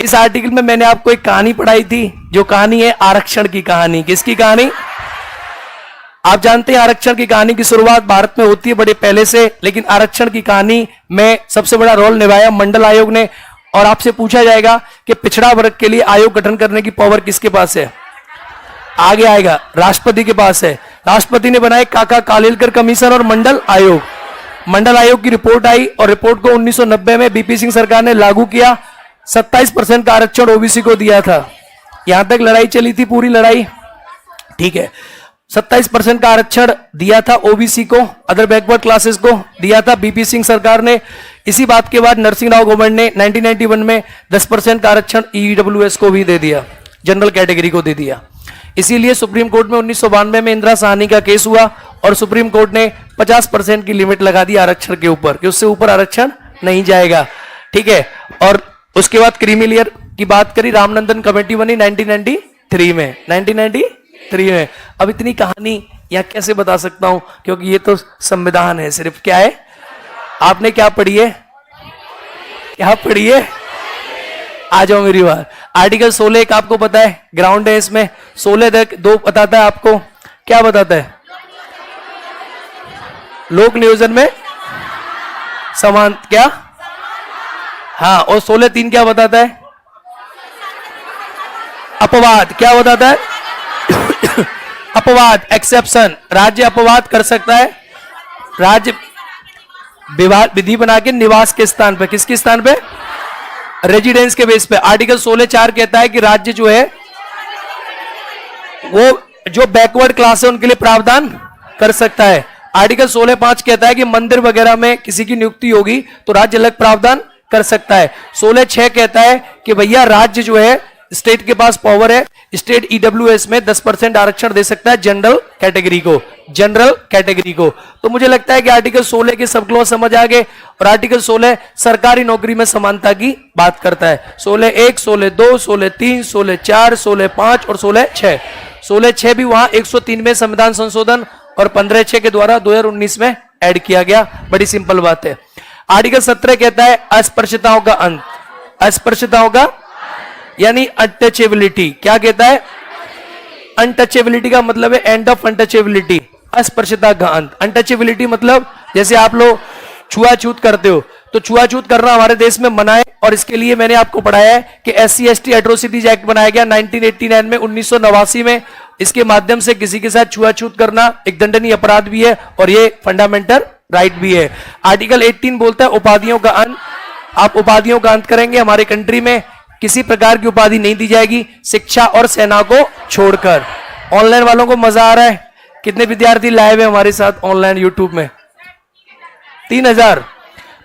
इस आर्टिकल में मैंने आपको एक कहानी पढ़ाई थी, जो कहानी है आरक्षण की कहानी। किसकी कहानी? आप जानते हैं आरक्षण की कहानी की शुरुआत भारत में होती है बड़े पहले से, लेकिन आरक्षण की कहानी में सबसे बड़ा रोल निभाया मंडल आयोग ने। और आपसे पूछा जाएगा कि पिछड़ा वर्ग के लिए आयोग गठन करने की पावर किसके पास है? आगे आएगा, राष्ट्रपति के पास है। राष्ट्रपति ने बनाए काका कालेलकर कमीशन और मंडल आयोग। मंडल आयोग की रिपोर्ट आई, और रिपोर्ट को 1990 में बीपी सिंह सरकार ने लागू किया। 27% का आरक्षण ओबीसी को दिया था। यहां तक लड़ाई चली थी, पूरी लड़ाई, ठीक है। 27% का आरक्षण दिया था ओबीसी को, अदर बैकवर्ड क्लासेस को दिया था बीपी सिंह सरकार ने। इसी बात के बाद नरसिंह राव गवर्नमेंट ने 1991 में 10% का आरक्षण ईडब्ल्यूएस को भी दे दिया, जनरल कैटेगरी को दे दिया। इसीलिए सुप्रीम कोर्ट में 1992 में इंदिरा साहनी का केस हुआ, और सुप्रीम कोर्ट ने 50% की लिमिट लगा दी आरक्षण के ऊपर, कि उससे ऊपर आरक्षण नहीं जाएगा, ठीक है। और उसके बाद क्रीमी लेयर की बात करी, रामनंदन कमेटी बनी 1993 में। 1993 में। अब इतनी कहानी यहां कैसे बता सकता हूं, क्योंकि ये तो संविधान है सिर्फ। क्या है? आपने क्या पढ़ी है? क्या पढ़ी है? आ जाओ मेरी बात। आर्टिकल 16 एक आपको पता है, ग्राउंड है इसमें। 16(2) बताता है आपको, क्या बताता है? लोक नियोजन में समान, क्या? हाँ। और 16(3) क्या बताता है? अपवाद। क्या बताता है? अपवाद, एक्सेप्शन। राज्य अपवाद कर सकता है, राज्य विधि बना के निवास के स्थान पे। किसके स्थान पे? रेजिडेंस के बेस पे। आर्टिकल 16(4) कहता है कि राज्य जो है वो जो बैकवर्ड क्लास है उनके लिए प्रावधान कर सकता है। आर्टिकल 16(5) कहता है कि मंदिर वगैरह में किसी की नियुक्ति होगी तो राज्य अलग प्रावधान कर सकता है। 16(6) कहता है कि भैया राज्य जो है, स्टेट के पास पावर है, स्टेट ईडब्ल्यूएस में 10% आरक्षण दे सकता है जनरल कैटेगरी को, जनरल कैटेगरी को। तो मुझे लगता है कि आर्टिकल 16 के सब क्लॉज समझ आ गए। और आर्टिकल 16 सरकारी नौकरी में समानता की बात करता है। 16(1), 16(2), 16(3), 16(4), 16(5) और 16(6). 16(6) भी वहां 103 में संविधान संशोधन और 15(6) के द्वारा 2019 में ऐड किया गया। बड़ी सिंपल बात है। आर्टिकल 17 कहता है अस्पृश्यताओं का अंत। अस्पृश्यताओं का यानी अनटचेबिलिटी। क्या कहता है? अनटचेबिलिटी का मतलब है एंड ऑफ अनटचेबिलिटी, अस्पृश्यता का अंत। अनटचेबिलिटी मतलब जैसे आप लोग छुआछूत करते हो, तो छुआछूत करना हमारे देश में मना है। और इसके लिए मैंने आपको पढ़ाया है कि SC/ST एट्रोसिटीज एक्ट बनाया गया 1989 में, 1989 में। इसके माध्यम से किसी के साथ छुआछूत करना एक दंडनीय अपराध भी है और ये फंडामेंटल राइट भी है। आर्टिकल 18 बोलता है उपाधियों का अंत। आप उपाधियों का अंत करेंगे। हमारे कंट्री में किसी प्रकार की उपाधि नहीं दी जाएगी शिक्षा और सेना को छोड़कर। ऑनलाइन वालों को मजा आ रहा है? कितने विद्यार्थी लाइव है हमारे साथ ऑनलाइन यूट्यूब में? 3000।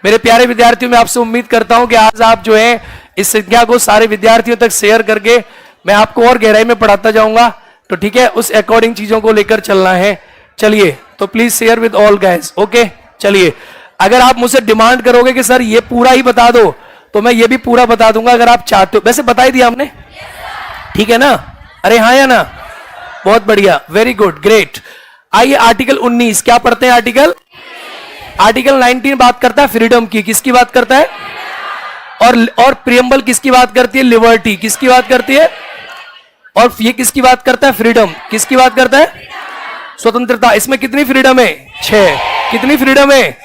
मेरे प्यारे विद्यार्थियों, मैं आपसे उम्मीद करता हूं कि आज आप जो है इस संख्या को सारे विद्यार्थियों तक शेयर करके मैं आपको और गहराई में पढ़ाता जाऊंगा। तो ठीक है, उस अकॉर्डिंग चीजों को लेकर चलना है। चलिए, तो please share with all guys. Okay, चलिए। अगर आप मुझसे डिमांड करोगे कि सर ये पूरा ही बता दो, तो मैं ये भी पूरा बता दूंगा अगर आप चाहते हो। वैसे बता ही दिया हमने, ठीक है ना? अरे हाँ या ना? बहुत बढ़िया, वेरी गुड, ग्रेट। आइए आर्टिकल 19 क्या पढ़ते हैं? आर्टिकल 19 बात करता है फ्रीडम की। किसकी बात करता है? और प्रियम्बल किसकी बात करती है? लिबर्टी। किसकी बात करती है? और ये किसकी बात करता है? फ्रीडम। किसकी बात करता है? स्वतंत्रता। इसमें कितनी फ्रीडम है? 6। कितनी फ्रीडम है?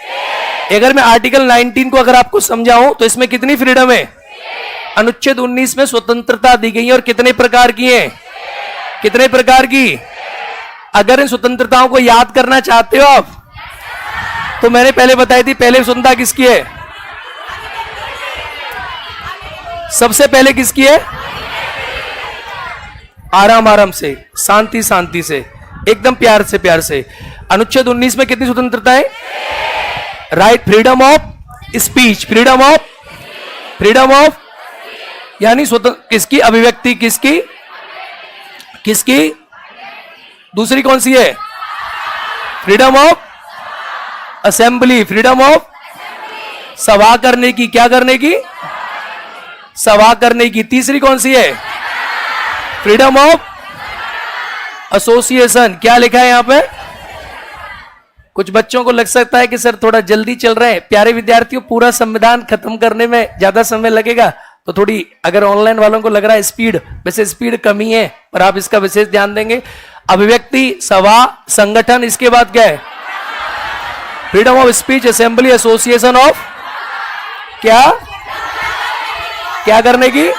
अगर मैं आर्टिकल 19 को अगर आपको समझाऊं तो इसमें कितनी फ्रीडम है? अनुच्छेद 19 में स्वतंत्रता दी गई है और कितने प्रकार की है? कितने प्रकार की? अगर इन स्वतंत्रताओं को याद करना चाहते हो आप, तो मैंने पहले बताई थी, पहले स्वतंत्रता किसकी है? सबसे पहले किसकी है? आराम आराम से, शांति शांति से, एकदम प्यार से। अनुच्छेद 19 में कितनी स्वतंत्रता है? Right, freedom of speech, freedom of यानी स्वतंत्र किसकी? अभिव्यक्ति। किसकी? दूसरी कौन सी है? Freedom of assembly, freedom of सभा करने की। क्या करने की? सभा करने की। तीसरी कौन सी है? Freedom of association. क्या लिखा है यहां पे? कुछ बच्चों को लग सकता है कि सर थोड़ा जल्दी चल रहे हैं। प्यारे विद्यार्थियों, पूरा संविधान खत्म करने में ज्यादा समय लगेगा, तो थोड़ी अगर ऑनलाइन वालों को लग रहा है स्पीड, वैसे स्पीड कमी है, पर आप इसका विशेष ध्यान देंगे। अभिव्यक्ति, सभा, संगठन, इसके बाद क्या है? Freedom of speech, assembly, association of क्या करने की?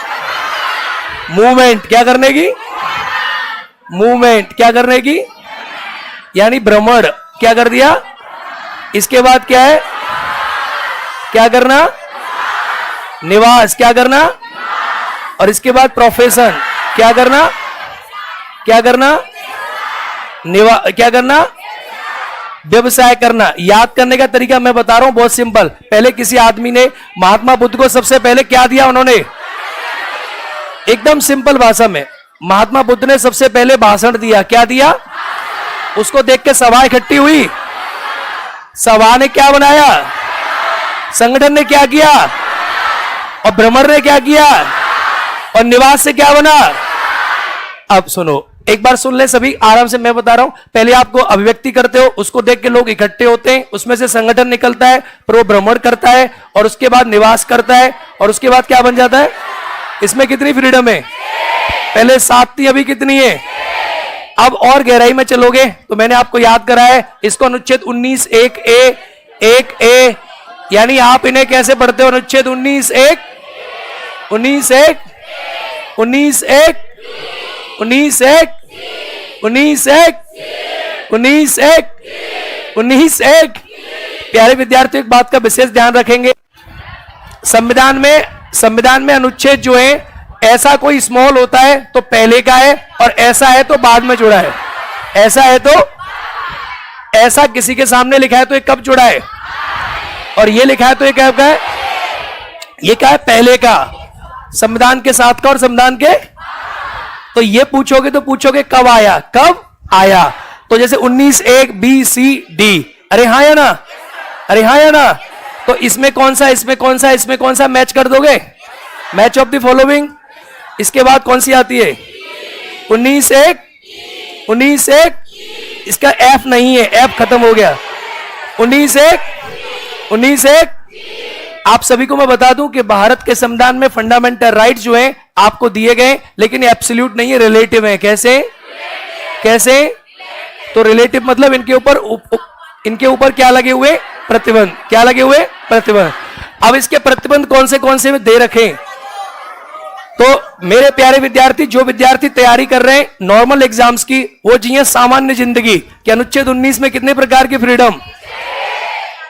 मूवमेंट। क्या करने की? मूवमेंट। क्या करने की? यानी भ्रमण। क्या कर दिया? इसके बाद क्या है? क्या करना? निवास। क्या करना? और इसके बाद प्रोफेशन। क्या करना? क्या करना? क्या करना? व्यवसाय करना। याद करने का तरीका मैं बता रहा हूं, बहुत सिंपल। पहले किसी आदमी ने महात्मा बुद्ध को सबसे पहले क्या दिया? उन्होंने एकदम सिंपल भाषा में महात्मा बुद्ध ने सबसे पहले भाषण दिया। क्या दिया? उसको देख के सभा इकट्ठी हुई। सभा ने क्या बनाया? संगठन ने क्या किया? और भ्रमण ने क्या किया? और निवास से क्या बना? अब सुनो, एक बार सुन ले सभी आराम से, मैं बता रहा हूं। पहले आपको अभिव्यक्ति करते हो, उसको देख के लोग इकट्ठे होते हैं, उसमें से संगठन निकलता है, फिर वो भ्रमण करता है, और उसके बाद निवास करता है, और उसके बाद क्या बन जाता है? इसमें कितनी फ्रीडम है? पहले 7 थी, अभी कितनी है? अब और गहराई में चलोगे तो मैंने आपको याद कराया है इसको, अनुच्छेद 19 1A यानी आप इन्हें कैसे पढ़ते हो? अनुच्छेद 19 1 19 1 19 1 19 1 19 1 19 1 19 1। प्यारे विद्यार्थियों, एक बात का विशेष ध्यान रखेंगे, संविधान में अनुच्छेद जो है, ऐसा कोई स्मॉल होता है तो पहले का है, और ऐसा है तो बाद में जुड़ा है। ऐसा किसी के सामने लिखा है तो ये कब जुड़ा है, और ये लिखा है तो ये क्या है, ये क्या है, पहले का, संविधान के साथ का और संविधान के, तो ये पूछोगे तो पूछोगे कब आया, कब आया। तो जैसे 19(1) बी सी डी, अरे हाँ या ना, अरे हाँ या ना, तो इसमें कौन सा, इसमें कौन सा, इसमें कौन सा मैच कर दोगे, मैच ऑफ द फॉलोइंग। इसके बाद कौन सी आती है, 19(1), 19(1), इसका एफ नहीं है, एफ खत्म हो गया, 19(1), 19(1). आप सभी को मैं बता दूं कि भारत के संविधान में फंडामेंटल राइट्स जो हैं आपको दिए गए, लेकिन एब्सोल्यूट नहीं है, रिलेटिव है। कैसे, कैसे, तो रिलेटिव मतलब इनके ऊपर क्या लगे हुए, प्रतिबंध, क्या लगे हुए, प्रतिबंध। अब इसके प्रतिबंध कौन से दे रखे, तो मेरे प्यारे विद्यार्थी, जो विद्यार्थी तैयारी कर रहे हैं नॉर्मल एग्जाम्स की, वो जिए सामान्य जिंदगी कि अनुच्छेद 19 में कितने प्रकार की फ्रीडम।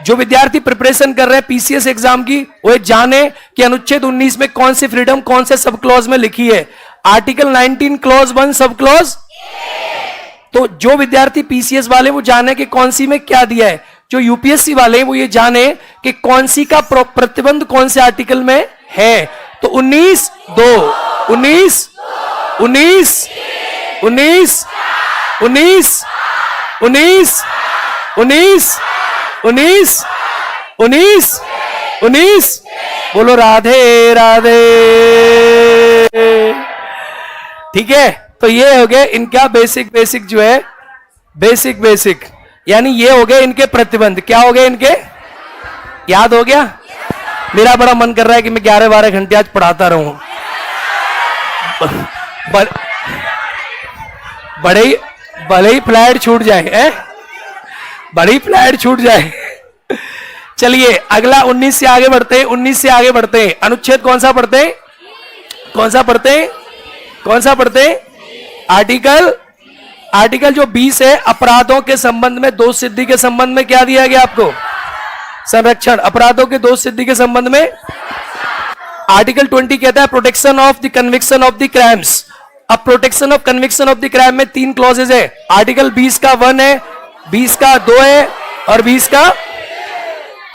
जो विद्यार्थी प्रिपरेशन कर रहे हैं पीसीएस एग्जाम की, वो जाने कि अनुच्छेद 19 में कौन सी फ्रीडम कौन से सब क्लॉज में लिखी है। Article 19 clause 1 sub clause. तो जो विद्यार्थी पीसीएस वाले वो जाने कि कौन सी में क्या दिया है, जो यूपीएससी वाले वो ये जाने कि कौन सी का प्रतिबंध कौन से आर्टिकल में है। तो 19(2), 19, 19, 19, 19, 19, 19, 19, 19, 19, बोलो राधे राधे। ठीक है, तो ये हो गए इनका बेसिक जो है, बेसिक, यानी ये हो गए इनके प्रतिबंध। क्या हो गए इनके, याद हो गया। मेरा बड़ा मन कर रहा है कि मैं 11-12 घंटे आज पढ़ाता रहूं, भले ही फ्लाइट छूट जाए, बड़ी फ्लाइट छूट जाए। चलिए अगला 19 से आगे बढ़ते हैं, 19 से आगे बढ़ते हैं। अनुच्छेद कौन सा पढ़ते हैं, कौन सा पढ़ते हैं, कौन सा पढ़ते हैं, आर्टिकल जो 20 है, अपराधों के संबंध में दोष सिद्धि के संबंध में क्या दिया गया आपको, संरक्षण। अपराधों के दोष सिद्धि के संबंध में आर्टिकल 20 कहता है protection of the conviction of the crimes. अब protection of conviction of the crime में 3 क्लॉजेज है। आर्टिकल 20 का 1 है, 20 का 2 है और 20 का।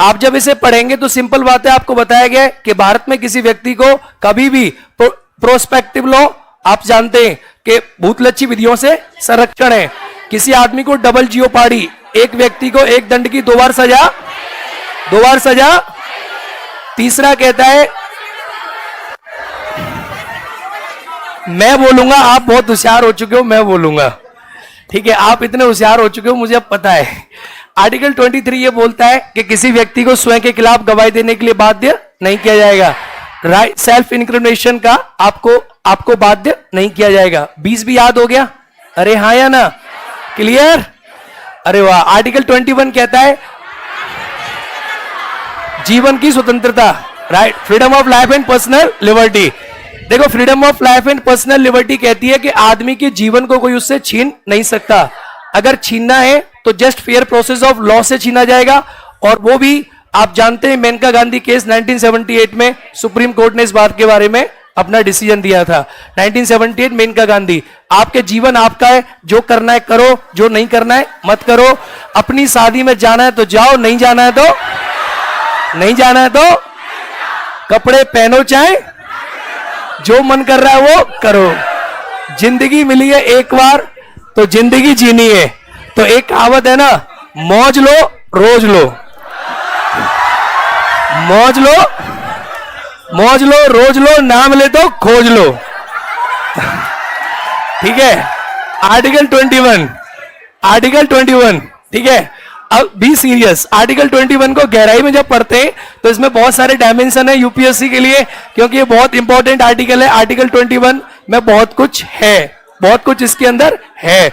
आप जब इसे पढ़ेंगे तो सिंपल बात है, आपको बताया गया है कि भारत में किसी व्यक्ति को कभी भी प्रोस्पेक्टिव लॉ, आप जानते हैं कि भूतलक्षी विधियों से संरक्षण है। किसी आदमी को डबल जियोपार्डी, एक व्यक्ति को एक दंड की 2 बार सजा, 2 बार सजा। तीसरा कहता है, मैं बोलूंगा, आप बहुत होशियार हो चुके हो, मैं बोलूंगा, ठीक है, आप इतने होशियार हो चुके हो मुझे अब पता है। आर्टिकल 23 ये बोलता है कि किसी व्यक्ति को स्वयं के खिलाफ गवाही देने के लिए बाध्य नहीं किया जाएगा। राइट, सेल्फ इंक्रिमिनेशन का आपको बाध्य नहीं किया जाएगा। 20 भी याद हो गया, अरे हाँ या ना, क्लियर, अरे वाह। आर्टिकल 21 कहता है जीवन की स्वतंत्रता, right, freedom of life and personal liberty. देखो, freedom of life and personal liberty कहती है कि आदमी के जीवन को कोई उससे छीन नहीं सकता। अगर छीनना है तो just fair process of law से छीना जाएगा, और वो भी आप जानते हैं मेनका गांधी केस 1978 में सुप्रीम कोर्ट ने इस बात के बारे में अपना डिसीजन दिया था। 1978 मेनका गांधी। आपके जीवन आपका है, जो करना है करो, जो नहीं करना है मत करो। अपनी शादी में जाना है तो जाओ, नहीं जाना है तो नहीं जाना है तो कपड़े पहनो, चाहे जो मन कर रहा है वो करो। जिंदगी मिली है एक बार तो जिंदगी जीनी है। तो एक कहावत है ना, मौज लो रोज लो, मौज लो, मौज लो रोज लो, नाम ले तो खोज लो। ठीक है, आर्टिकल 21, आर्टिकल 21, ठीक है। अब बी सीरियस, आर्टिकल 21 को गहराई में जब पढ़ते हैं तो इसमें बहुत सारे डायमेंशन है यूपीएससी के लिए, क्योंकि ये बहुत इंपॉर्टेंट आर्टिकल है। आर्टिकल 21 में बहुत कुछ है, बहुत कुछ इसके अंदर है,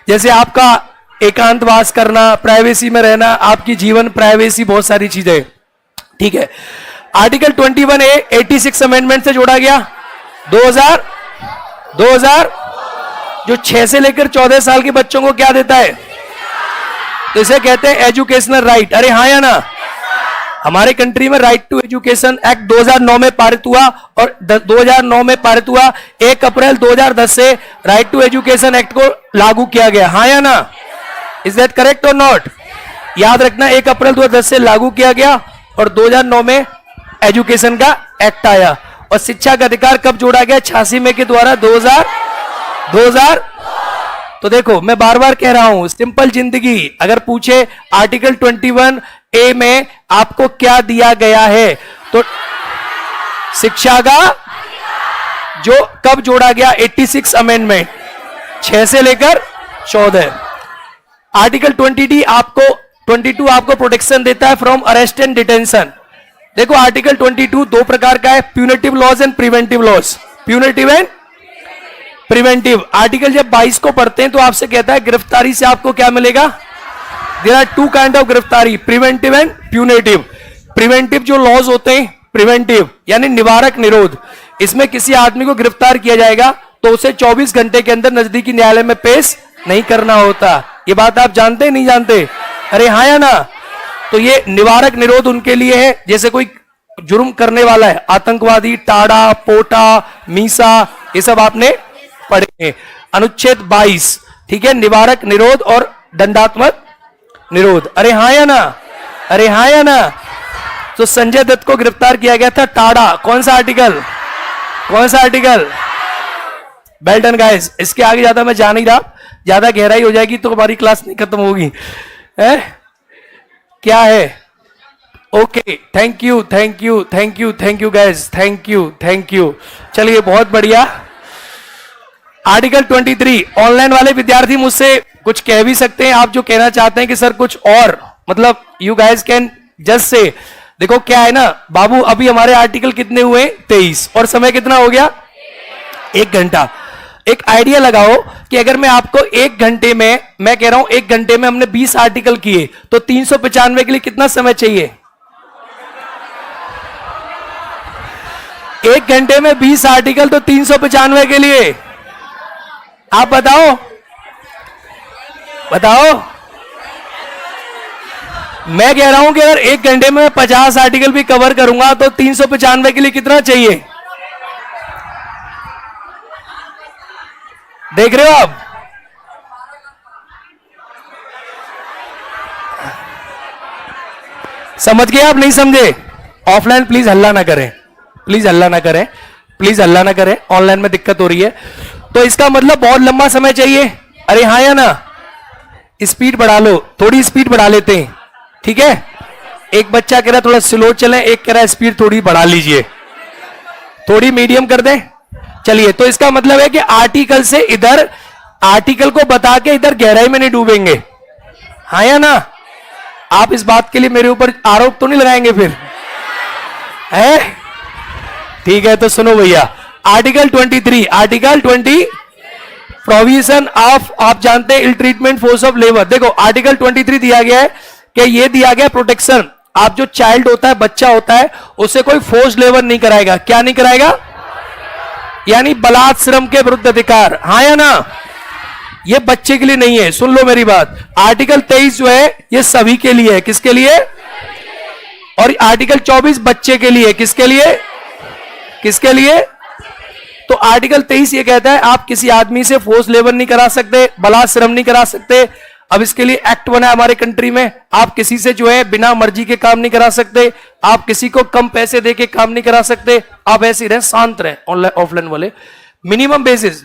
जैसे आपका एकांतवास करना, प्राइवेसी में रहना, आपकी जीवन प्राइवेसी, बहुत सारी चीजें, ठीक है। आर्टिकल 21A 86 अमेंडमेंट से जोड़ा गया। 2000 जो 6 से लेकर 14 साल के बच्चों को क्या देता है, तो इसे कहते हैं एजुकेशनल राइट। अरे हाँ या ना, हमारे कंट्री में राइट टू एजुकेशन एक्ट 2009 में पारित हुआ, और 2009 में पारित हुआ, 1 अप्रैल 2010 से राइट टू एजुकेशन एक्ट को लागू किया गया। हाँ या ना, इज दैट करेक्ट और नॉट? याद रखना 1 अप्रैल 2010 से लागू किया गया और 2009 में एजुकेशन का एक्ट आया। और शिक्षा का अधिकार कब जोड़ा गया? 86 में के द्वारा 2000। तो देखो मैं बार बार कह रहा हूं, सिंपल जिंदगी। अगर पूछे आर्टिकल 21A में आपको क्या दिया गया है, तो शिक्षा का जो कब जोड़ा गया? 86 अमेंडमेंट, 6 से लेकर 14। आर्टिकल 22 आपको प्रोटेक्शन देता है फ्रॉम अरेस्ट एंड डिटेंशन। देखो आर्टिकल 22 दो प्रकार का है, punitive laws and preventive laws. Punitive and preventive. Article जब 22 को पढ़ते हैं तो आपसे कहता है गिरफ्तारी से आपको क्या मिलेगा? देयर आर 2 काइंड ऑफ गिरफ्तारी, प्रिवेंटिव एंड प्यूनिटिव। प्रिवेंटिव जो लॉज होते हैं, प्रिवेंटिव यानी निवारक निरोध, इसमें किसी आदमी को गिरफ्तार किया जाएगा तो उसे 24 घंटे के अंदर नजदीकी न्यायालय में पेश नहीं करना होता। ये बात आप जानते नहीं जानते? अरे हाँ या ना? तो ये निवारक निरोध उनके लिए है, जैसे कोई जुर्म करने वाला है, आतंकवादी, टाड़ा, पोटा, मीसा, ये सब आपने पढ़े हैं। अनुच्छेद 22, ठीक है, निवारक निरोध और दंडात्मक निरोध। अरे हाँ या ना? अरे हाँ या ना? तो संजय दत्त को गिरफ्तार किया गया था टाड़ा, कौन सा आर्टिकल? कौन सा आर्टिकल? Well done guys. इसके आगे ज्यादा मैं जा नहीं रहा, ज्यादा गहराई हो जाएगी तो हमारी क्लास नहीं खत्म होगी। क्या है? Okay, thank you thank you thank you thank you guys, thank you. चलिए बहुत बढ़िया। आर्टिकल 23, ऑनलाइन वाले विद्यार्थी मुझसे कुछ कह भी सकते हैं, आप जो कहना चाहते हैं कि सर कुछ और, मतलब you guys can just say. देखो क्या है ना बाबू, अभी हमारे आर्टिकल कितने हुए? 23, और समय कितना हो गया? 1 घंटा। एक आइडिया लगाओ कि अगर मैं आपको 1 घंटे में, मैं कह रहा हूं 1 घंटे में हमने 20 आर्टिकल किए तो 395 के लिए कितना समय चाहिए? 1 घंटे में 20 आर्टिकल तो 395 के लिए आप बताओ। मैं कह रहा हूं कि अगर 1 घंटे में 50 आर्टिकल भी कवर करूंगा तो 395 के लिए कितना चाहिए? देख रहे हो आप? समझ गए आप? नहीं समझे? ऑफलाइन प्लीज हल्ला ना करें, प्लीज हल्ला ना करें, प्लीज हल्ला ना करें। ऑनलाइन में दिक्कत हो रही है तो इसका मतलब बहुत लंबा समय चाहिए। अरे हाँ या ना? स्पीड बढ़ा लो, थोड़ी स्पीड बढ़ा लेते हैं, ठीक है? एक बच्चा कह रहा है थोड़ा स्लो चले, एक कह रहा है स्पीड थोड़ी बढ़ा लीजिए, थोड़ी मीडियम कर दें। चलिए, तो इसका मतलब है कि आर्टिकल से इधर, आर्टिकल को बता के इधर गहराई में नहीं डूबेंगे। हाँ या ना? आप इस बात के लिए मेरे ऊपर आरोप तो नहीं लगाएंगे फिर? है ठीक है, तो सुनो भैया, आर्टिकल 23, आर्टिकल 20 प्रोविजन ऑफ, आप जानते हैं ill treatment force of labour. देखो आर्टिकल 23 दिया गया है कि ये दिया गया प्रोटेक्शन, आप जो चाइल्ड होता है, बच्चा होता है, उसे कोई फोर्स लेबर नहीं कराएगा। क्या नहीं कराएगा? यानी बलात् श्रम के विरुद्ध अधिकार। हाँ या ना? ये बच्चे के लिए नहीं है, सुन लो मेरी बात। आर्टिकल 23 जो है ये सभी के लिए है। किसके लिए? और आर्टिकल 24 बच्चे के लिए। किसके लिए? किसके लिए? तो आर्टिकल 23 ये कहता है आप किसी आदमी से फोर्स लेबर नहीं करा सकते, बलात् श्रम नहीं करा सकते। अब इसके लिए एक्ट बना है हमारे कंट्री में, आप किसी से जो है बिना मर्जी के काम नहीं करा सकते, आप किसी को कम पैसे दे के काम नहीं करा सकते। आप ऐसे रहे, शांत रहे। ऑनलाइन ऑफलाइन वाले मिनिमम बेसिस,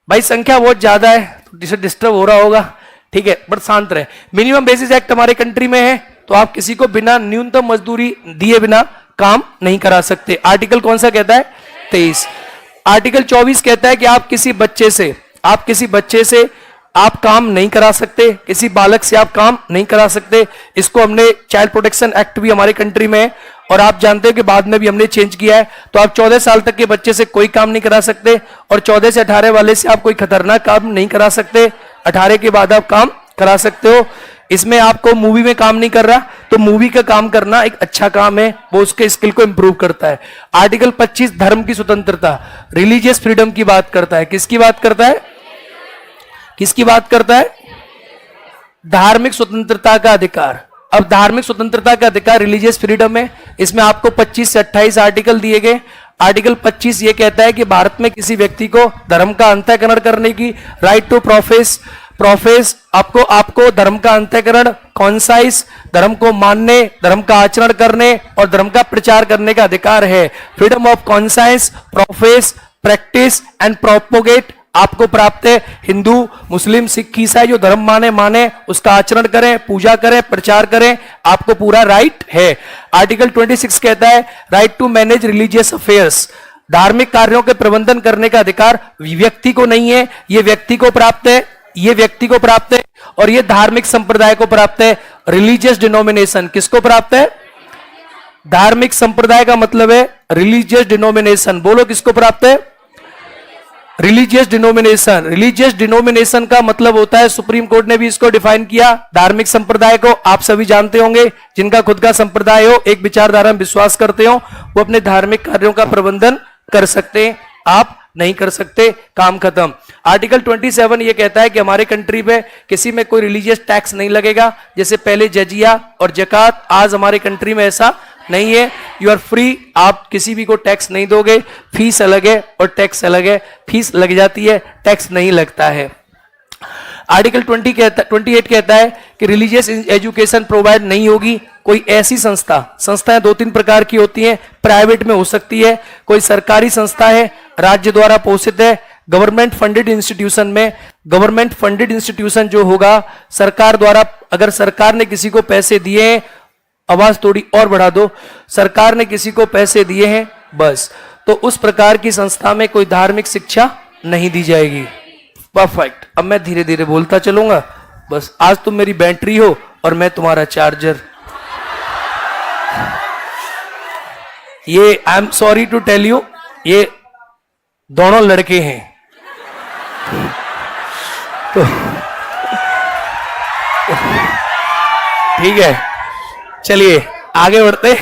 भाई संख्या बहुत ज्यादा है तो डिस्टर्ब हो रहा होगा, ठीक है, बट शांत रहे। मिनिमम बेसिस एक्ट हमारे कंट्री में है, तो आप किसी को बिना न्यूनतम मजदूरी दिए बिना काम नहीं करा सकते। आर्टिकल कौन सा कहता है? 23। आर्टिकल 24 कहता है कि आप किसी बच्चे से आप काम नहीं करा सकते, किसी बालक से आप काम नहीं करा सकते। इसको हमने चाइल्ड प्रोटेक्शन एक्ट भी हमारे कंट्री में है, और आप जानते हो कि बाद में भी हमने चेंज किया है। तो आप 14 साल तक के बच्चे से कोई काम नहीं करा सकते, और 14 से 18 वाले से आप कोई खतरनाक काम नहीं करा सकते। 18 के बाद आप काम करा सकते हो। इसमें आपको मूवी में काम नहीं कर रहा, तो मूवी का काम करना एक अच्छा काम है, वो उसके स्किल को इंप्रूव करता है। आर्टिकल 25 धर्म की स्वतंत्रता, रिलीजियस फ्रीडम की बात करता है। किसकी बात करता है? किसकी बात करता है? धार्मिक स्वतंत्रता का अधिकार। अब धार्मिक स्वतंत्रता का अधिकार रिलीजियस फ्रीडम है, इसमें आपको 25 से 28 आर्टिकल दिए गए। आर्टिकल 25 ये कहता है कि भारत में किसी व्यक्ति को धर्म का अंतःकरण करने की, राइट टू प्रोफेस, आपको आपको धर्म का अंतःकरण, कॉन्साइस, धर्म को मानने, धर्म का आचरण करने और धर्म का प्रचार करने का अधिकार है। Freedom of conscience, profess, practice and propagate आपको प्राप्त है। हिंदू, मुस्लिम, सिख, ईसाई जो धर्म माने उसका आचरण करें, पूजा करें, प्रचार करें, आपको पूरा राइट है। आर्टिकल 26 कहता है right to manage religious affairs, धार्मिक कार्यों के प्रबंधन करने का अधिकार व्यक्ति को नहीं है, ये व्यक्ति को प्राप्त है, ये व्यक्ति को प्राप्त है और ये धार्मिक संप्रदाय को प्राप्त है। रिलीजियस डिनोमिनेशन किसको प्राप्त है? धार्मिक संप्रदाय का मतलब है रिलीजियस डिनोमिनेशन। बोलो किसको प्राप्त है? Religious denomination. रिलीजियस डिनोमिनेशन का मतलब होता है, सुप्रीम कोर्ट ने भी इसको डिफाइन किया, धार्मिक संप्रदाय को आप सभी जानते होंगे, जिनका खुद का संप्रदाय हो, एक विचारधारा में विश्वास करते हो, वो अपने धार्मिक कार्यों का प्रबंधन कर सकते हैं, आप नहीं कर सकते, काम खत्म। आर्टिकल 27 ये कहता है कि हमारे कंट्री में किसी में कोई रिलीजियस टैक्स नहीं लगेगा, जैसे पहले जजिया और जकात, आज हमारे कंट्री में ऐसा नहीं है। यू आर फ्री, आप किसी भी को टैक्स नहीं दोगे, फीस अलग है और टैक्स अलग है, फीस लग जाती है, टैक्स नहीं लगता है। आर्टिकल 28 कहता है कि रिलीजियस एजुकेशन प्रोवाइड नहीं होगी। कोई ऐसी संस्थाएं 2-3 प्रकार की होती हैं, प्राइवेट में हो सकती है, कोई सरकारी संस्था है, राज्य द्वारा पोषित है, गवर्नमेंट फंडेड इंस्टीट्यूशन में, गवर्नमेंट फंडेड इंस्टीट्यूशन जो होगा सरकार द्वारा, अगर सरकार ने किसी को पैसे दिए हैं, आवाज थोड़ी और बढ़ा दो, सरकार ने किसी को पैसे दिए हैं बस, तो उस प्रकार की संस्था में कोई धार्मिक शिक्षा नहीं दी जाएगी। परफेक्ट। अब मैं धीरे धीरे बोलता चलूंगा, बस आज तुम मेरी बैटरी हो और मैं तुम्हारा चार्जर। ये I am sorry to tell you, ये दोनों लड़के हैं तो ठीक है, चलिए आगे बढ़ते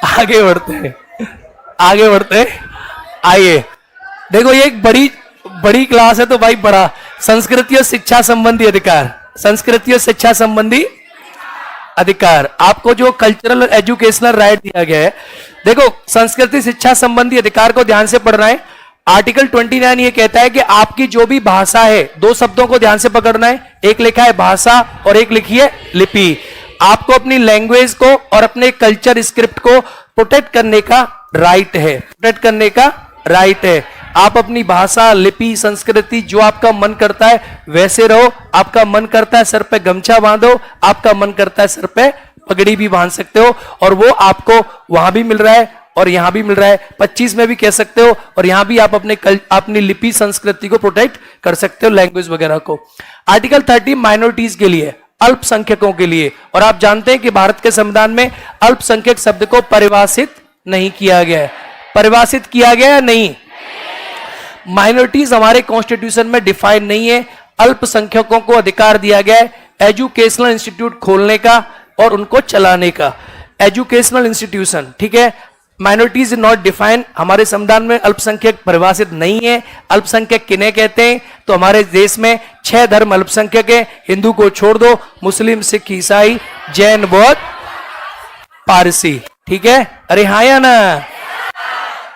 आगे बढ़ते आगे बढ़ते। आइए देखो, ये एक बड़ी क्लास है तो भाई बड़ा, संस्कृति और शिक्षा संबंधी अधिकार, संस्कृति और शिक्षा संबंधी अधिकार, आपको जो कल्चरल और एजुकेशनल राइट दिया गया है, देखो संस्कृति शिक्षा संबंधी अधिकार को ध्यान से पढ़ना है। आर्टिकल 29 ये कहता है कि आपकी जो भी भाषा है, 2 शब्दों को ध्यान से पकड़ना है, एक लिखा है भाषा और एक लिखी है लिपि। आपको अपनी लैंग्वेज को और अपने कल्चर स्क्रिप्ट को प्रोटेक्ट करने का राइट है, प्रोटेक्ट करने का राइट है। आप अपनी भाषा, लिपि, संस्कृति जो आपका मन करता है वैसे रहो, आपका मन करता है सर पे गमछा बांधो, आपका मन करता है सर पे पगड़ी भी बांध सकते हो, और वो आपको वहां भी मिल रहा है और यहां भी मिल रहा है, 25 में भी कह सकते हो, और यहां भी आप अपनी लिपि संस्कृति को प्रोटेक्ट कर सकते हो, लैंग्वेज वगैरह को। आर्टिकल 30 माइनॉरिटीज के लिए, अल्पसंख्यकों के लिए, और आप जानते हैं कि भारत के संविधान में अल्पसंख्यक शब्द को परिभाषित नहीं किया गया है। परिभाषित किया गया या नहीं? माइनॉरिटीज हमारे कॉन्स्टिट्यूशन में डिफाइन नहीं है। अल्पसंख्यकों को अधिकार दिया गया है एजुकेशनल इंस्टीट्यूट खोलने का और उनको चलाने का। एजुकेशनल इंस्टीट्यूशन, ठीक है। माइनॉरिटीज इज नॉट डिफाइन, हमारे संविधान में अल्पसंख्यक परिभाषित नहीं है। अल्पसंख्यक किन्हें कहते हैं? तो हमारे देश में 6 धर्म अल्पसंख्यक है, हिंदू को छोड़ दो, मुस्लिम, सिख, ईसाई, जैन, बौद्ध, पारसी, ठीक है। अरे हाँ या ना?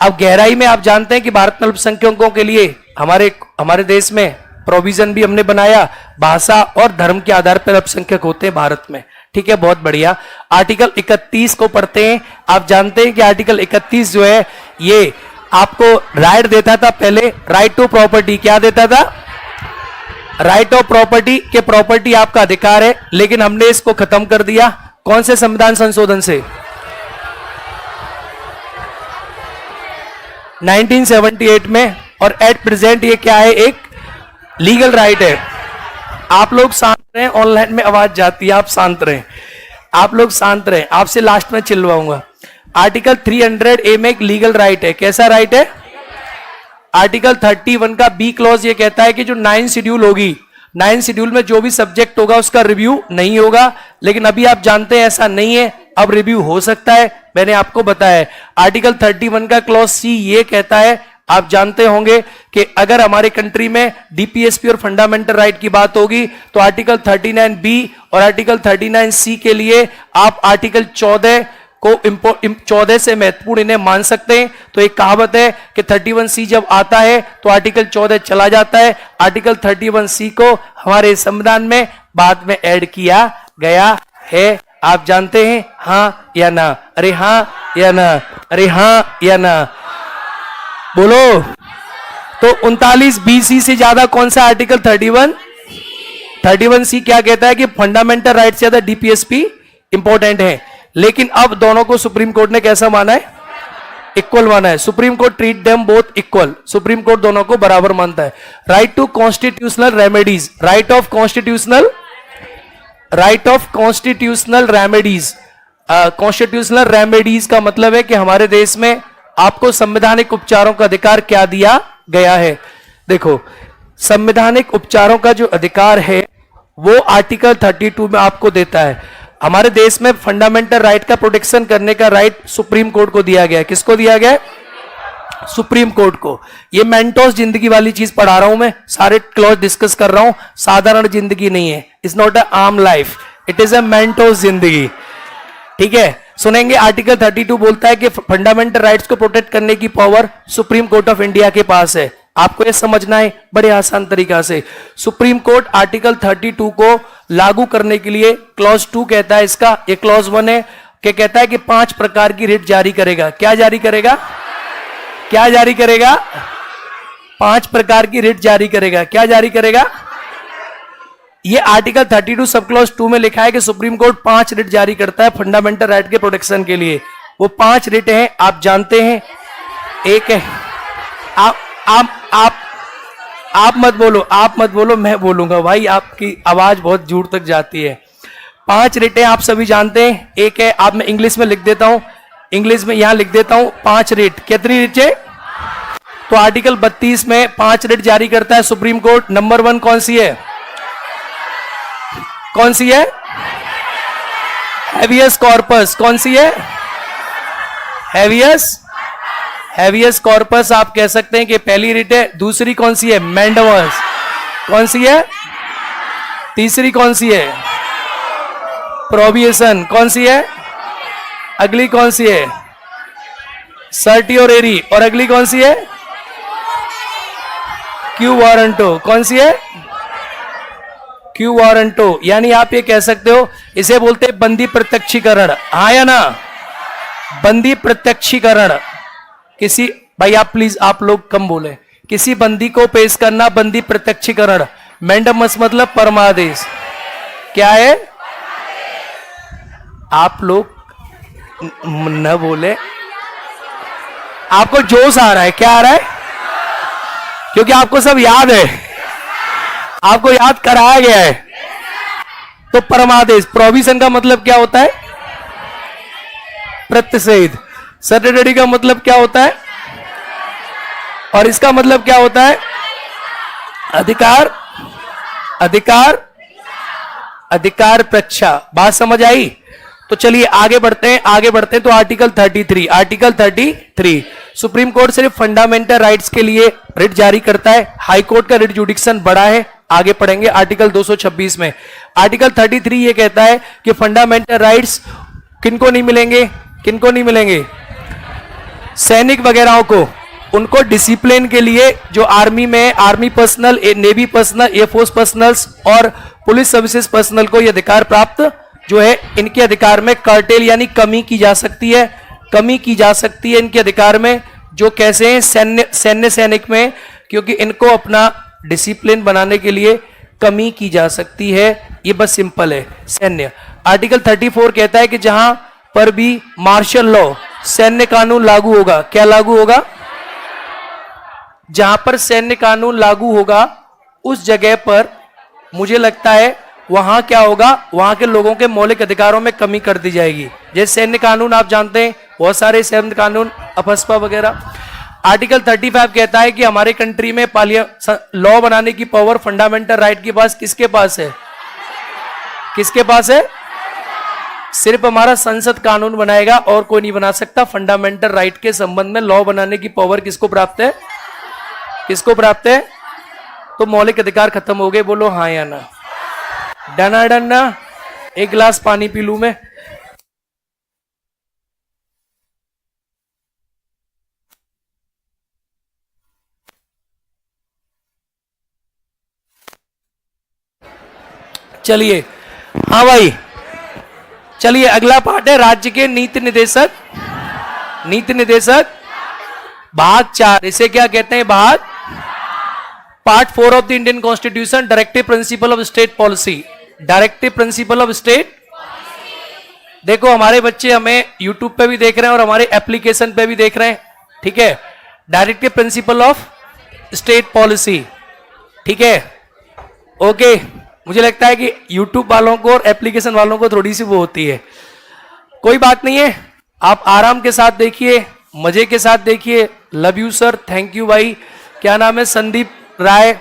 अब गहराई में आप जानते हैं कि भारत में अल्पसंख्यकों के लिए हमारे देश में प्रोविजन भी हमने बनाया, भाषा और धर्म के आधार पर अल्पसंख्यक होते हैं भारत में, ठीक है, बहुत बढ़िया। आर्टिकल 31 को पढ़ते हैं। आप जानते हैं कि आर्टिकल 31 जो है ये आपको राइट देता था, पहले राइट टू प्रॉपर्टी। क्या देता था? राइट ऑफ प्रॉपर्टी, के प्रॉपर्टी आपका अधिकार है, लेकिन हमने इसको खत्म कर दिया। कौन से संविधान संशोधन से? 1978 में। और एट प्रेजेंट ये क्या है? एक लीगल राइट है। आप लोग शांत रहें, ऑनलाइन में आवाज जाती है, आप शांत रहें, आप लोग शांत रहें, आपसे लास्ट में चिल्लाऊंगा। आर्टिकल 300A में एक लीगल राइट है। कैसा राइट है? आर्टिकल 31 का बी क्लॉज ये कहता है कि जो 9 शेड्यूल होगी, 9 शेड्यूल में जो भी सब्जेक्ट होगा उसका रिव्यू नहीं होगा, लेकिन अभी आप जानते हैं ऐसा नहीं है, अब रिव्यू हो सकता है, मैंने आपको बताया। आर्टिकल 31 का क्लॉज सी ये कहता है, आप जानते होंगे कि अगर हमारे कंट्री में डीपीएसपी और फंडामेंटल राइट की बात होगी तो आर्टिकल 39B और आर्टिकल 39C के लिए आप आर्टिकल 14 को 14 से महत्वपूर्ण इन्हें मान सकते हैं। तो एक कहावत है कि 31C जब आता है तो आर्टिकल 14 चला जाता है। आर्टिकल 31C को हमारे संविधान में बाद में ऐड किया गया है। आप जानते हैं हाँ या ना? अरे हाँ या ना? अरे हाँ या ना? बोलो। तो 39 BC से ज्यादा कौन सा आर्टिकल 31C क्या कहता है कि फंडामेंटल राइट से ज्यादा DPSP इंपॉर्टेंट है। लेकिन अब दोनों को सुप्रीम कोर्ट ने कैसा माना है? इक्वल माना है। Supreme court treat them both equal. Supreme court दोनों को बराबर मानता है। Right to constitutional remedies, right of constitutional remedies. Constitutional remedies का मतलब है कि हमारे देश में आपको संवैधानिक उपचारों का अधिकार क्या दिया गया है। देखो, संवैधानिक उपचारों का जो अधिकार है वो आर्टिकल 32 में आपको देता है। हमारे देश में फंडामेंटल राइट का प्रोटेक्शन करने का राइट सुप्रीम कोर्ट को दिया गया है। किसको दिया गया है? सुप्रीम कोर्ट को। ये मेंटोस जिंदगी वाली चीज पढ़ा रहा हूं मैं, सारे क्लॉज डिस्कस कर रहा हूं। साधारण जिंदगी नहीं है, इट्स नॉट अ आम life, it is a Mentos जिंदगी। ठीक है, सुनेंगे। आर्टिकल 32 बोलता है कि फंडामेंटल राइट्स को प्रोटेक्ट करने की power supreme court of India के पास है। आपको यह समझना है बड़े आसान तरीका से। सुप्रीम कोर्ट आर्टिकल 32 को लागू करने के लिए क्लॉज 2 कहता है इसका, ये क्लॉज 1 है कि कहता है कि 5 प्रकार की रिट जारी करेगा। क्या जारी करेगा? क्या जारी करेगा? 5 प्रकार की रिट जारी करेगा। क्या जारी करेगा? ये आर्टिकल 32 सब क्लॉज 2 में लिखा है कि सुप्रीम कोर्ट 5 रिट जारी करता है फंडामेंटल राइट के प्रोटेक्शन के लिए। वो 5 रिट हैं, आप जानते हैं। एक है, आप मत बोलो, मैं बोलूंगा भाई, आपकी आवाज बहुत दूर तक जाती है। 5 रिटें आप सभी जानते हैं। एक है, आप मैं इंग्लिश में लिख देता हूं, इंग्लिश में यहां लिख देता हूं 5 रिट। कितनी रिटें? तो आर्टिकल 32 में 5 रिट जारी करता है सुप्रीम कोर्ट। नंबर 1 कौन सी है? कौन सी है? Habeas corpus. कौन सी है? हैवियस कॉर्पस आप कह सकते हैं कि पहली रिट है। दूसरी कौन सी है? मैंडमस। कौन सी है? तीसरी कौन सी है? प्रोबिएशन। कौन सी है? अगली कौन सी है? सर्टियोरेरी। और अगली कौन सी है? Quo warranto. कौन सी है? Quo warranto. यानी आप ये कह सकते हो, इसे बोलते हैं बंदी प्रत्यक्षीकरण। हाँ या ना? बंदी प्रत्यक्षीकरण। किसी, भाई आप प्लीज, आप लोग कम बोले। किसी बंदी को पेश करना, बंदी प्रत्यक्षीकरण। मैंडमस मतलब परमादेश। क्या है? आप लोग न बोले, आपको जोश आ रहा है। क्या आ रहा है? क्योंकि आपको सब याद है, आपको याद कराया गया है। तो परमादेश, प्रोविजन का मतलब क्या होता है? प्रतिषेध। सर्टिडेडी का मतलब क्या होता है? और इसका मतलब क्या होता है? अधिकार, अधिकार, अधिकार प्रक्षा। बात समझ आई? तो चलिए आगे बढ़ते हैं। तो आर्टिकल 33 सुप्रीम कोर्ट सिर्फ फंडामेंटल राइट्स के लिए रिट जारी करता है। हाई कोर्ट का रिट जुडिक्शन बड़ा है, आगे पढ़ेंगे। आर्टिकल 226 में आर्टिकल 33 ये कहता है कि फंडामेंटल राइट्स किनको नहीं मिलेंगे? किनको नहीं मिलेंगे? सैनिक वगैरह को, उनको डिसिप्लिन के लिए जो आर्मी में army personnel, navy personnel, air force personnels और पुलिस सर्विसेज पर्सनल को यह अधिकार प्राप्त जो है, इनके अधिकार में कर्टेल यानी कमी की जा सकती है। कमी की जा सकती है इनके अधिकार में। जो कैसे हैं? सैन्य सैनिक में, क्योंकि इनको अपना डिसिप्लिन बनाने के लिए कमी की जा सकती है। ये बस सिंपल है। सैन्य। आर्टिकल 34 कहता है कि जहां पर भी मार्शल लॉ, सैन्य कानून लागू होगा। क्या लागू होगा? जहां पर सैन्य कानून लागू होगा उस जगह पर मुझे लगता है वहां क्या होगा? वहां के लोगों के मौलिक अधिकारों में कमी कर दी जाएगी। जैसे सैन्य कानून आप जानते हैं, बहुत सारे सैन्य कानून, अफस्पा वगैरह। आर्टिकल 35 कहता है कि हमारे कंट्री में लॉ बनाने की पावर फंडामेंटल राइट के पास किसके पास है? किसके पास है? सिर्फ हमारा संसद कानून बनाएगा और कोई नहीं बना सकता। फंडामेंटल राइट के संबंध में लॉ बनाने की पावर किसको प्राप्त है? किसको प्राप्त है? तो मौलिक अधिकार खत्म हो गए। बोलो हाँ या ना? डना डना। एक गिलास पानी पी लूं मैं। चलिए, हाँ भाई, चलिए अगला पार्ट है राज्य के नीति निर्देशक। नीति निर्देशक भाग 4, इसे क्या कहते हैं? भाग part 4 of the Indian constitution, directive principle of state policy. Directive principle of state, देखो हमारे बच्चे हमें यूट्यूब पे भी देख रहे हैं और हमारे एप्लीकेशन पे भी देख रहे हैं, ठीक है। Directive principle of state policy, ठीक है, ओके। मुझे लगता है कि यूट्यूब वालों को और एप्लीकेशन वालों को थोड़ी सी वो होती है, कोई बात नहीं है, आप आराम के साथ देखिए, मजे के साथ देखिए। Love you sir, thank you भाई। क्या नाम है? संदीप राय,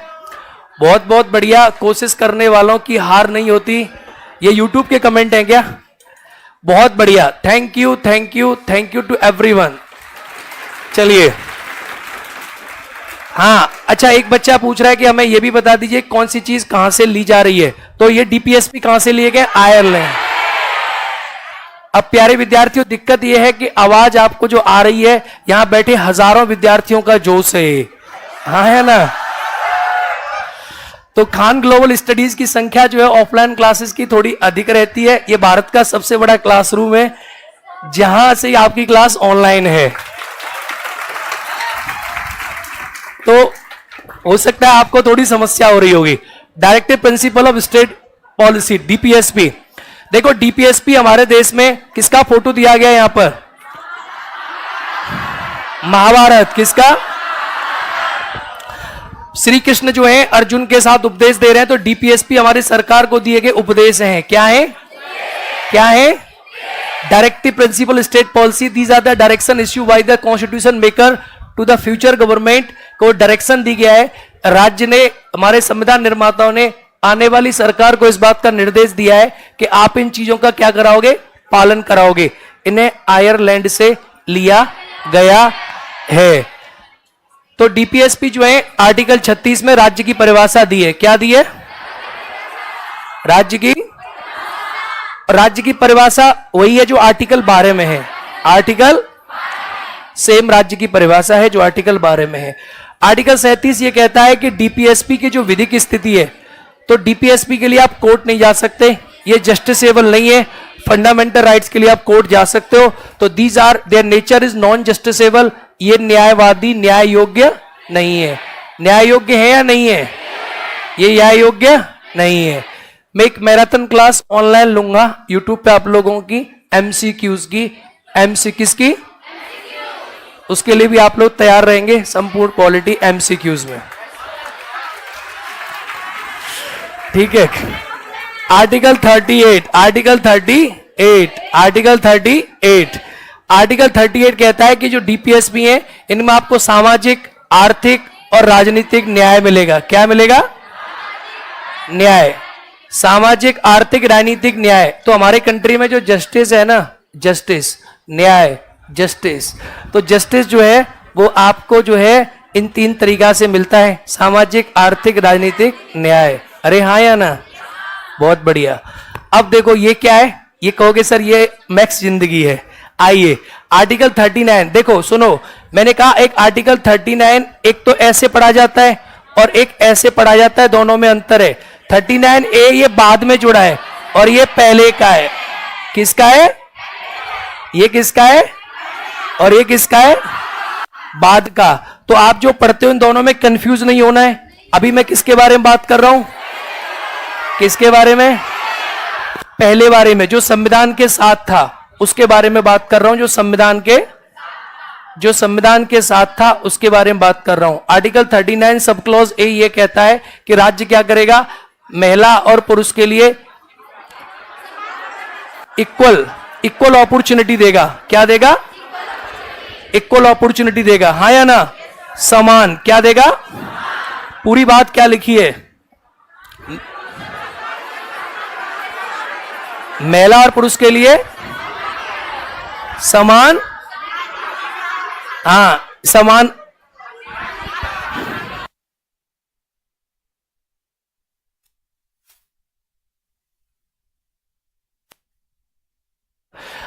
बहुत बहुत बढ़िया। कोशिश करने वालों की हार नहीं होती, ये यूट्यूब के कमेंट हैं क्या? बहुत बढ़िया, thank you thank you thank you to everyone. चलिए, हाँ अच्छा, एक बच्चा पूछ रहा है कि हमें यह भी बता दीजिए कौन सी चीज कहां से ली जा रही है। तो ये डीपीएसपी कहां से लिए गए? आयरलैंड। अब प्यारे विद्यार्थियों, दिक्कत यह है कि आवाज आपको जो आ रही है, यहां बैठे हजारों विद्यार्थियों का जोश है, हाँ है ना। तो खान ग्लोबल स्टडीज की संख्या जो है ऑफलाइन क्लासेस की थोड़ी अधिक रहती है। ये भारत का सबसे बड़ा क्लासरूम है जहां से आपकी क्लास ऑनलाइन है। तो हो सकता है आपको थोड़ी समस्या हो रही होगी। Directive principle of state policy, DPSP. देखो डीपीएसपी हमारे देश में किसका फोटो दिया गया है यहां पर? महाभारत। किसका? श्री कृष्ण जो है अर्जुन के साथ उपदेश दे रहे हैं, तो डीपीएसपी हमारी सरकार को दिए गए उपदेश हैं। क्या है? क्या है? Directive principle state policy. These are the direction issue by the constitution maker to the future government. को डायरेक्शन दी गया है, राज्य ने, हमारे संविधान निर्माताओं ने आने वाली सरकार को इस बात का निर्देश दिया है कि आप इन चीजों का क्या कराओगे? पालन कराओगे। इन्हें आयरलैंड से लिया गया है। तो डीपीएसपी जो है आर्टिकल 36 में राज्य की परिभाषा दी है। क्या दी है? राज्य की परिभाषा वही है जो आर्टिकल 12 में है। आर्टिकल सेम राज्य की परिभाषा है जो आर्टिकल 12 में है। आर्टिकल 37 ये कहता है कि डीपीएसपी की जो विधिक स्थिति है, तो डीपीएसपी के लिए आप कोर्ट नहीं जा सकते, ये जस्टिसेबल नहीं है। फंडामेंटल राइट्स के लिए आप कोर्ट जा सकते हो। तो these are their nature is non justiciable, ये न्यायवादी, न्याय योग्य नहीं है। न्याय योग्य है या नहीं है? ये न्याय योग्य नहीं है। मैं एक मैराथन क्लास ऑनलाइन लूंगा यूट्यूब पे आप लोगों की, एमसीक्यूज की। एमसी किसकी? उसके लिए भी आप लोग तैयार रहेंगे, संपूर्ण क्वालिटी एमसीक्यूज में, ठीक है। आर्टिकल 38, आर्टिकल 38, आर्टिकल 38, आर्टिकल 38 कहता है कि जो डीपीएसपी है इनमें आपको सामाजिक, आर्थिक और राजनीतिक न्याय मिलेगा। क्या मिलेगा? न्याय, सामाजिक, आर्थिक, राजनीतिक न्याय। तो हमारे कंट्री में जो जस्टिस है ना, जस्टिस, न्याय, जस्टिस, तो जस्टिस जो है वो आपको जो है इन 3 तरीका से मिलता है, सामाजिक, आर्थिक, राजनीतिक न्याय। अरे हाँ या ना? बहुत बढ़िया। अब देखो ये क्या है? ये कहोगे सर ये मैक्स जिंदगी है। आइए आर्टिकल 39 देखो, सुनो, मैंने कहा एक आर्टिकल 39 एक तो ऐसे पढ़ा जाता है और एक ऐसे पढ़ा जाता है, दोनों में अंतर है। 39A ये बाद में जुड़ा है और ये पहले का है। किसका है? ये किसका है और ये किसका है? बाद का। तो आप जो पढ़ते हो इन दोनों में कंफ्यूज नहीं होना है। अभी मैं किसके बारे में बात कर रहा हूं? किसके बारे में? पहले बारे में, जो संविधान के साथ था उसके बारे में बात कर रहा हूं। जो संविधान के साथ था उसके बारे में बात कर रहा हूं। आर्टिकल 39 सब क्लॉज ए ये कहता है कि राज्य क्या करेगा? महिला और पुरुष के लिए इक्वल अपॉर्चुनिटी देगा। क्या देगा? इक्वल अपॉर्चुनिटी देगा। हाँ या ना? समान क्या देगा? पूरी बात क्या लिखी है? महिला और पुरुष के लिए समान, हाँ समान,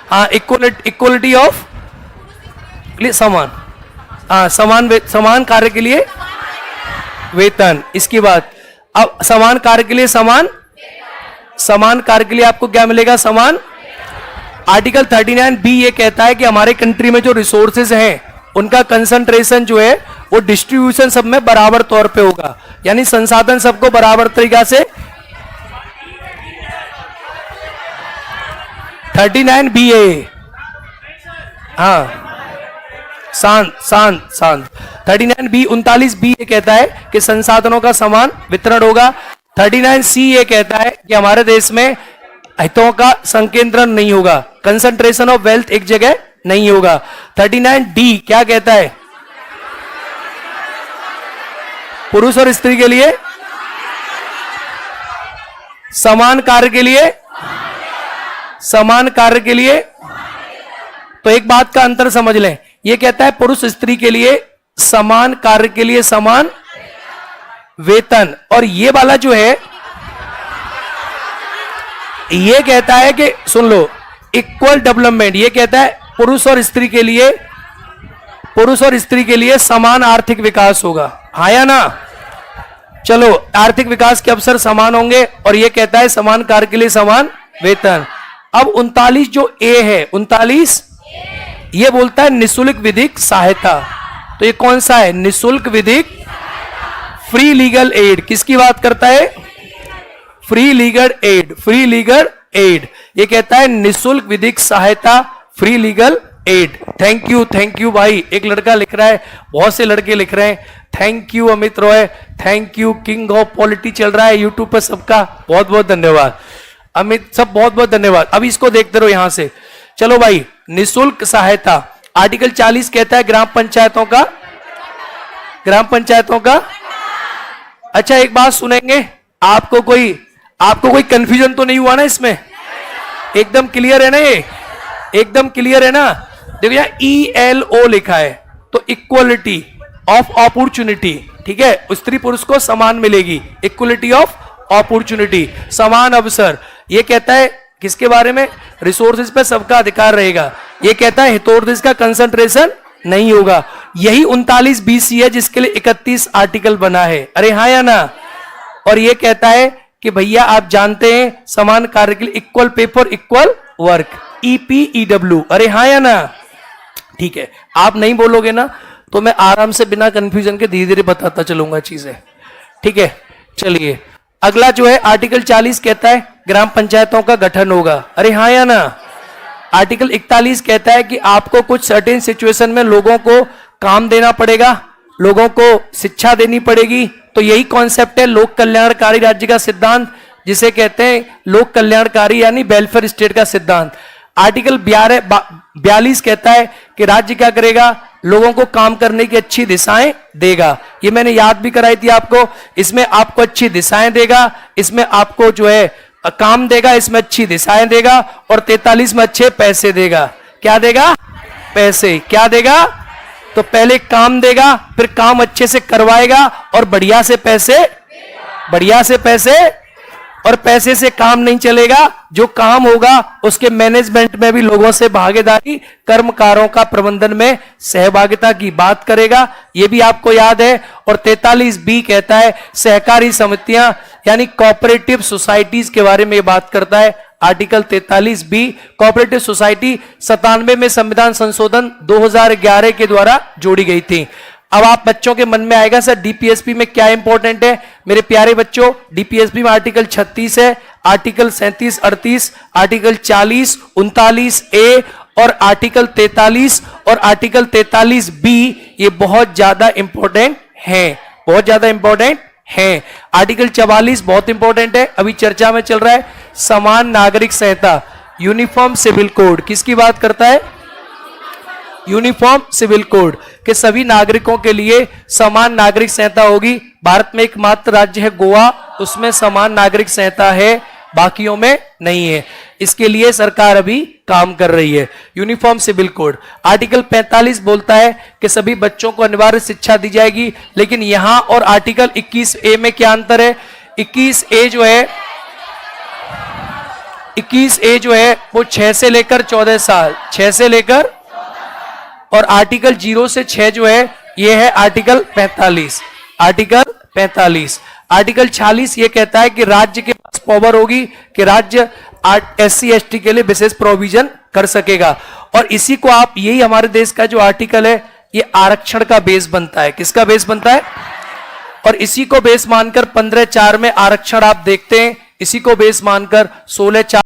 हाँ इक्वलिटी ऑफ, समान, हाँ समान कार्य के लिए वेतन। इसकी बात, अब समान कार्य के लिए समान समान कार्य के लिए आपको क्या मिलेगा? समान। आर्टिकल 39 बी ये कहता है कि हमारे कंट्री में जो रिसोर्सेज हैं उनका कंसंट्रेशन जो है वो डिस्ट्रीब्यूशन सब में बराबर तौर पे होगा, यानी संसाधन सबको बराबर तरीका से। 39 बी ए, हाँ शांत शांत शांत। 39 बी 39 बी ये कहता है कि संसाधनों का समान वितरण होगा। 39 सी ये कहता है कि हमारे देश में हितों का संकेंद्रण नहीं होगा, कंसंट्रेशन ऑफ वेल्थ एक जगह नहीं होगा। 39 डी क्या कहता है? पुरुष और स्त्री के लिए समान कार्य के लिए, समान कार्य के लिए। तो एक बात का अंतर समझ लें, यह कहता है पुरुष स्त्री के लिए समान कार्य के लिए समान वेतन, और ये वाला जो है ये कहता है कि सुन लो इक्वल डेवलपमेंट। ये कहता है पुरुष और स्त्री के लिए समान आर्थिक विकास होगा, हाँ या ना? चलो आर्थिक विकास के अवसर समान होंगे, और ये कहता है समान कार्य के लिए समान वेतन। अब 39 जो ए है, 39 ये बोलता है निशुल्क विधिक सहायता। तो ये कौन सा है? निशुल्क विधिक फ्री लीगल एड। किसकी बात करता है? Free legal aid, free legal aid. ये कहता है निशुल्क विधिक सहायता, free legal aid. Thank you भाई। एक लड़का लिख रहा है, बहुत से लड़के लिख रहे हैं। Thank you Amit Roy, thank you. King of polity चल रहा है यूट्यूब पर, सबका बहुत बहुत धन्यवाद। अमित सब बहुत बहुत धन्यवाद। अब इसको देखते रहो यहां से। चलो भाई, निशुल्क सहायता आर्टिकल 40 कहता है ग्राम पंचायतों का। अच्छा एक बात सुनेंगे, आपको कोई कंफ्यूजन तो नहीं हुआ ना इसमें? एकदम क्लियर है ना? ये एकदम क्लियर है ना? देखो यहाँ ELO लिखा है, तो इक्वलिटी ऑफ अपॉर्चुनिटी, ठीक है? स्त्री पुरुष को समान मिलेगी, इक्वलिटी ऑफ अपॉर्चुनिटी, समान अवसर। ये कहता है किसके बारे में? रिसोर्सेज पे सबका अधिकार रहेगा। ये कहता है हितोपदेश का कंसंट्रेशन नहीं होगा। यही 39 BC है जिसके लिए 31 आर्टिकल बना है। अरे हाँ या ना? और ये कहता है कि भैया आप जानते हैं समान कार्य के लिए equal pay for equal work, EPEW। अरे हाँ या ना? ठीक है, आप नहीं बोलोगे ना तो मैं आराम से बिना कंफ्यूजन के धीरे धीरे बताता चलूंगा चीजें, ठीक है? चलिए अगला जो है आर्टिकल 40 कहता है ग्राम पंचायतों का गठन होगा। अरे हाँ या ना? आर्टिकल 41 कहता है कि आपको कुछ सर्टेन सिचुएशन में लोगों को काम देना पड़ेगा, लोगों को शिक्षा देनी पड़ेगी। तो यही कॉन्सेप्ट है लोक कल्याणकारी राज्य का सिद्धांत, जिसे कहते हैं लोक कल्याणकारी यानी वेलफेयर स्टेट का सिद्धांत। आर्टिकल 42 कहता है कि राज्य क्या करेगा? लोगों को काम करने की अच्छी दिशाएं देगा। ये मैंने याद भी कराई थी आपको। इसमें आपको अच्छी दिशाएं देगा, इसमें आपको जो है काम देगा, इसमें अच्छी दिशाएं देगा, और 43 में अच्छे पैसे देगा। क्या देगा? पैसे। क्या देगा? तो पहले काम देगा, फिर काम अच्छे से करवाएगा, और बढ़िया से पैसे, और पैसे से काम नहीं चलेगा। जो काम होगा उसके मैनेजमेंट में भी लोगों से भागीदारी, कर्मकारों का प्रबंधन में सहभागिता की बात करेगा। यह भी आपको याद है। और 43 बी कहता है सहकारी समितियां यानी कोऑपरेटिव सोसाइटीज के बारे में बात करता है। आर्टिकल 43 बी कोऑपरेटिव सोसाइटी 97 में संविधान संशोधन 2011 के द्वारा जोड़ी गई थी। अब आप बच्चों के मन में आएगा सर डीपीएसपी में क्या इंपॉर्टेंट है? मेरे प्यारे बच्चों, डीपीएसपी में आर्टिकल 36 है, आर्टिकल 37, 38, आर्टिकल 40, 39 ए और आर्टिकल 43 और आर्टिकल 43 बी ये बहुत ज्यादा इंपॉर्टेंट हैं, बहुत ज्यादा इंपॉर्टेंट हैं। आर्टिकल 44 बहुत इंपॉर्टेंट है, अभी चर्चा में चल रहा है। समान नागरिक संहिता, यूनिफॉर्म सिविल कोड, किसकी बात करता है? यूनिफॉर्म सिविल कोड के सभी नागरिकों के लिए समान नागरिक संहिता होगी। भारत में एकमात्र राज्य है गोवा, उसमें समान नागरिक संहिता है, बाकियों में नहीं है। इसके लिए सरकार अभी काम कर रही है। यूनिफॉर्म सिविल कोड आर्टिकल 45 बोलता है कि सभी बच्चों को अनिवार्य शिक्षा दी जाएगी, लेकिन यहां और आर्टिकल 21 ए में क्या अंतर है? 21 ए जो है वो 6 से लेकर 14 साल, 6 से लेकर, और आर्टिकल 0 से 6 जो है ये है आर्टिकल 45। आर्टिकल 45। आर्टिकल 46 ये कहता है कि राज्य के पास पावर होगी कि राज्य SC ST के लिए विशेष प्रोविजन कर सकेगा। और इसी को आप, यही हमारे देश का जो आर्टिकल है, ये आरक्षण का बेस बनता है। किसका बेस बनता है? और इसी को बेस मानकर 15(4) में आरक्षण आप देखते हैं, इसी को बेस मानकर 16(4)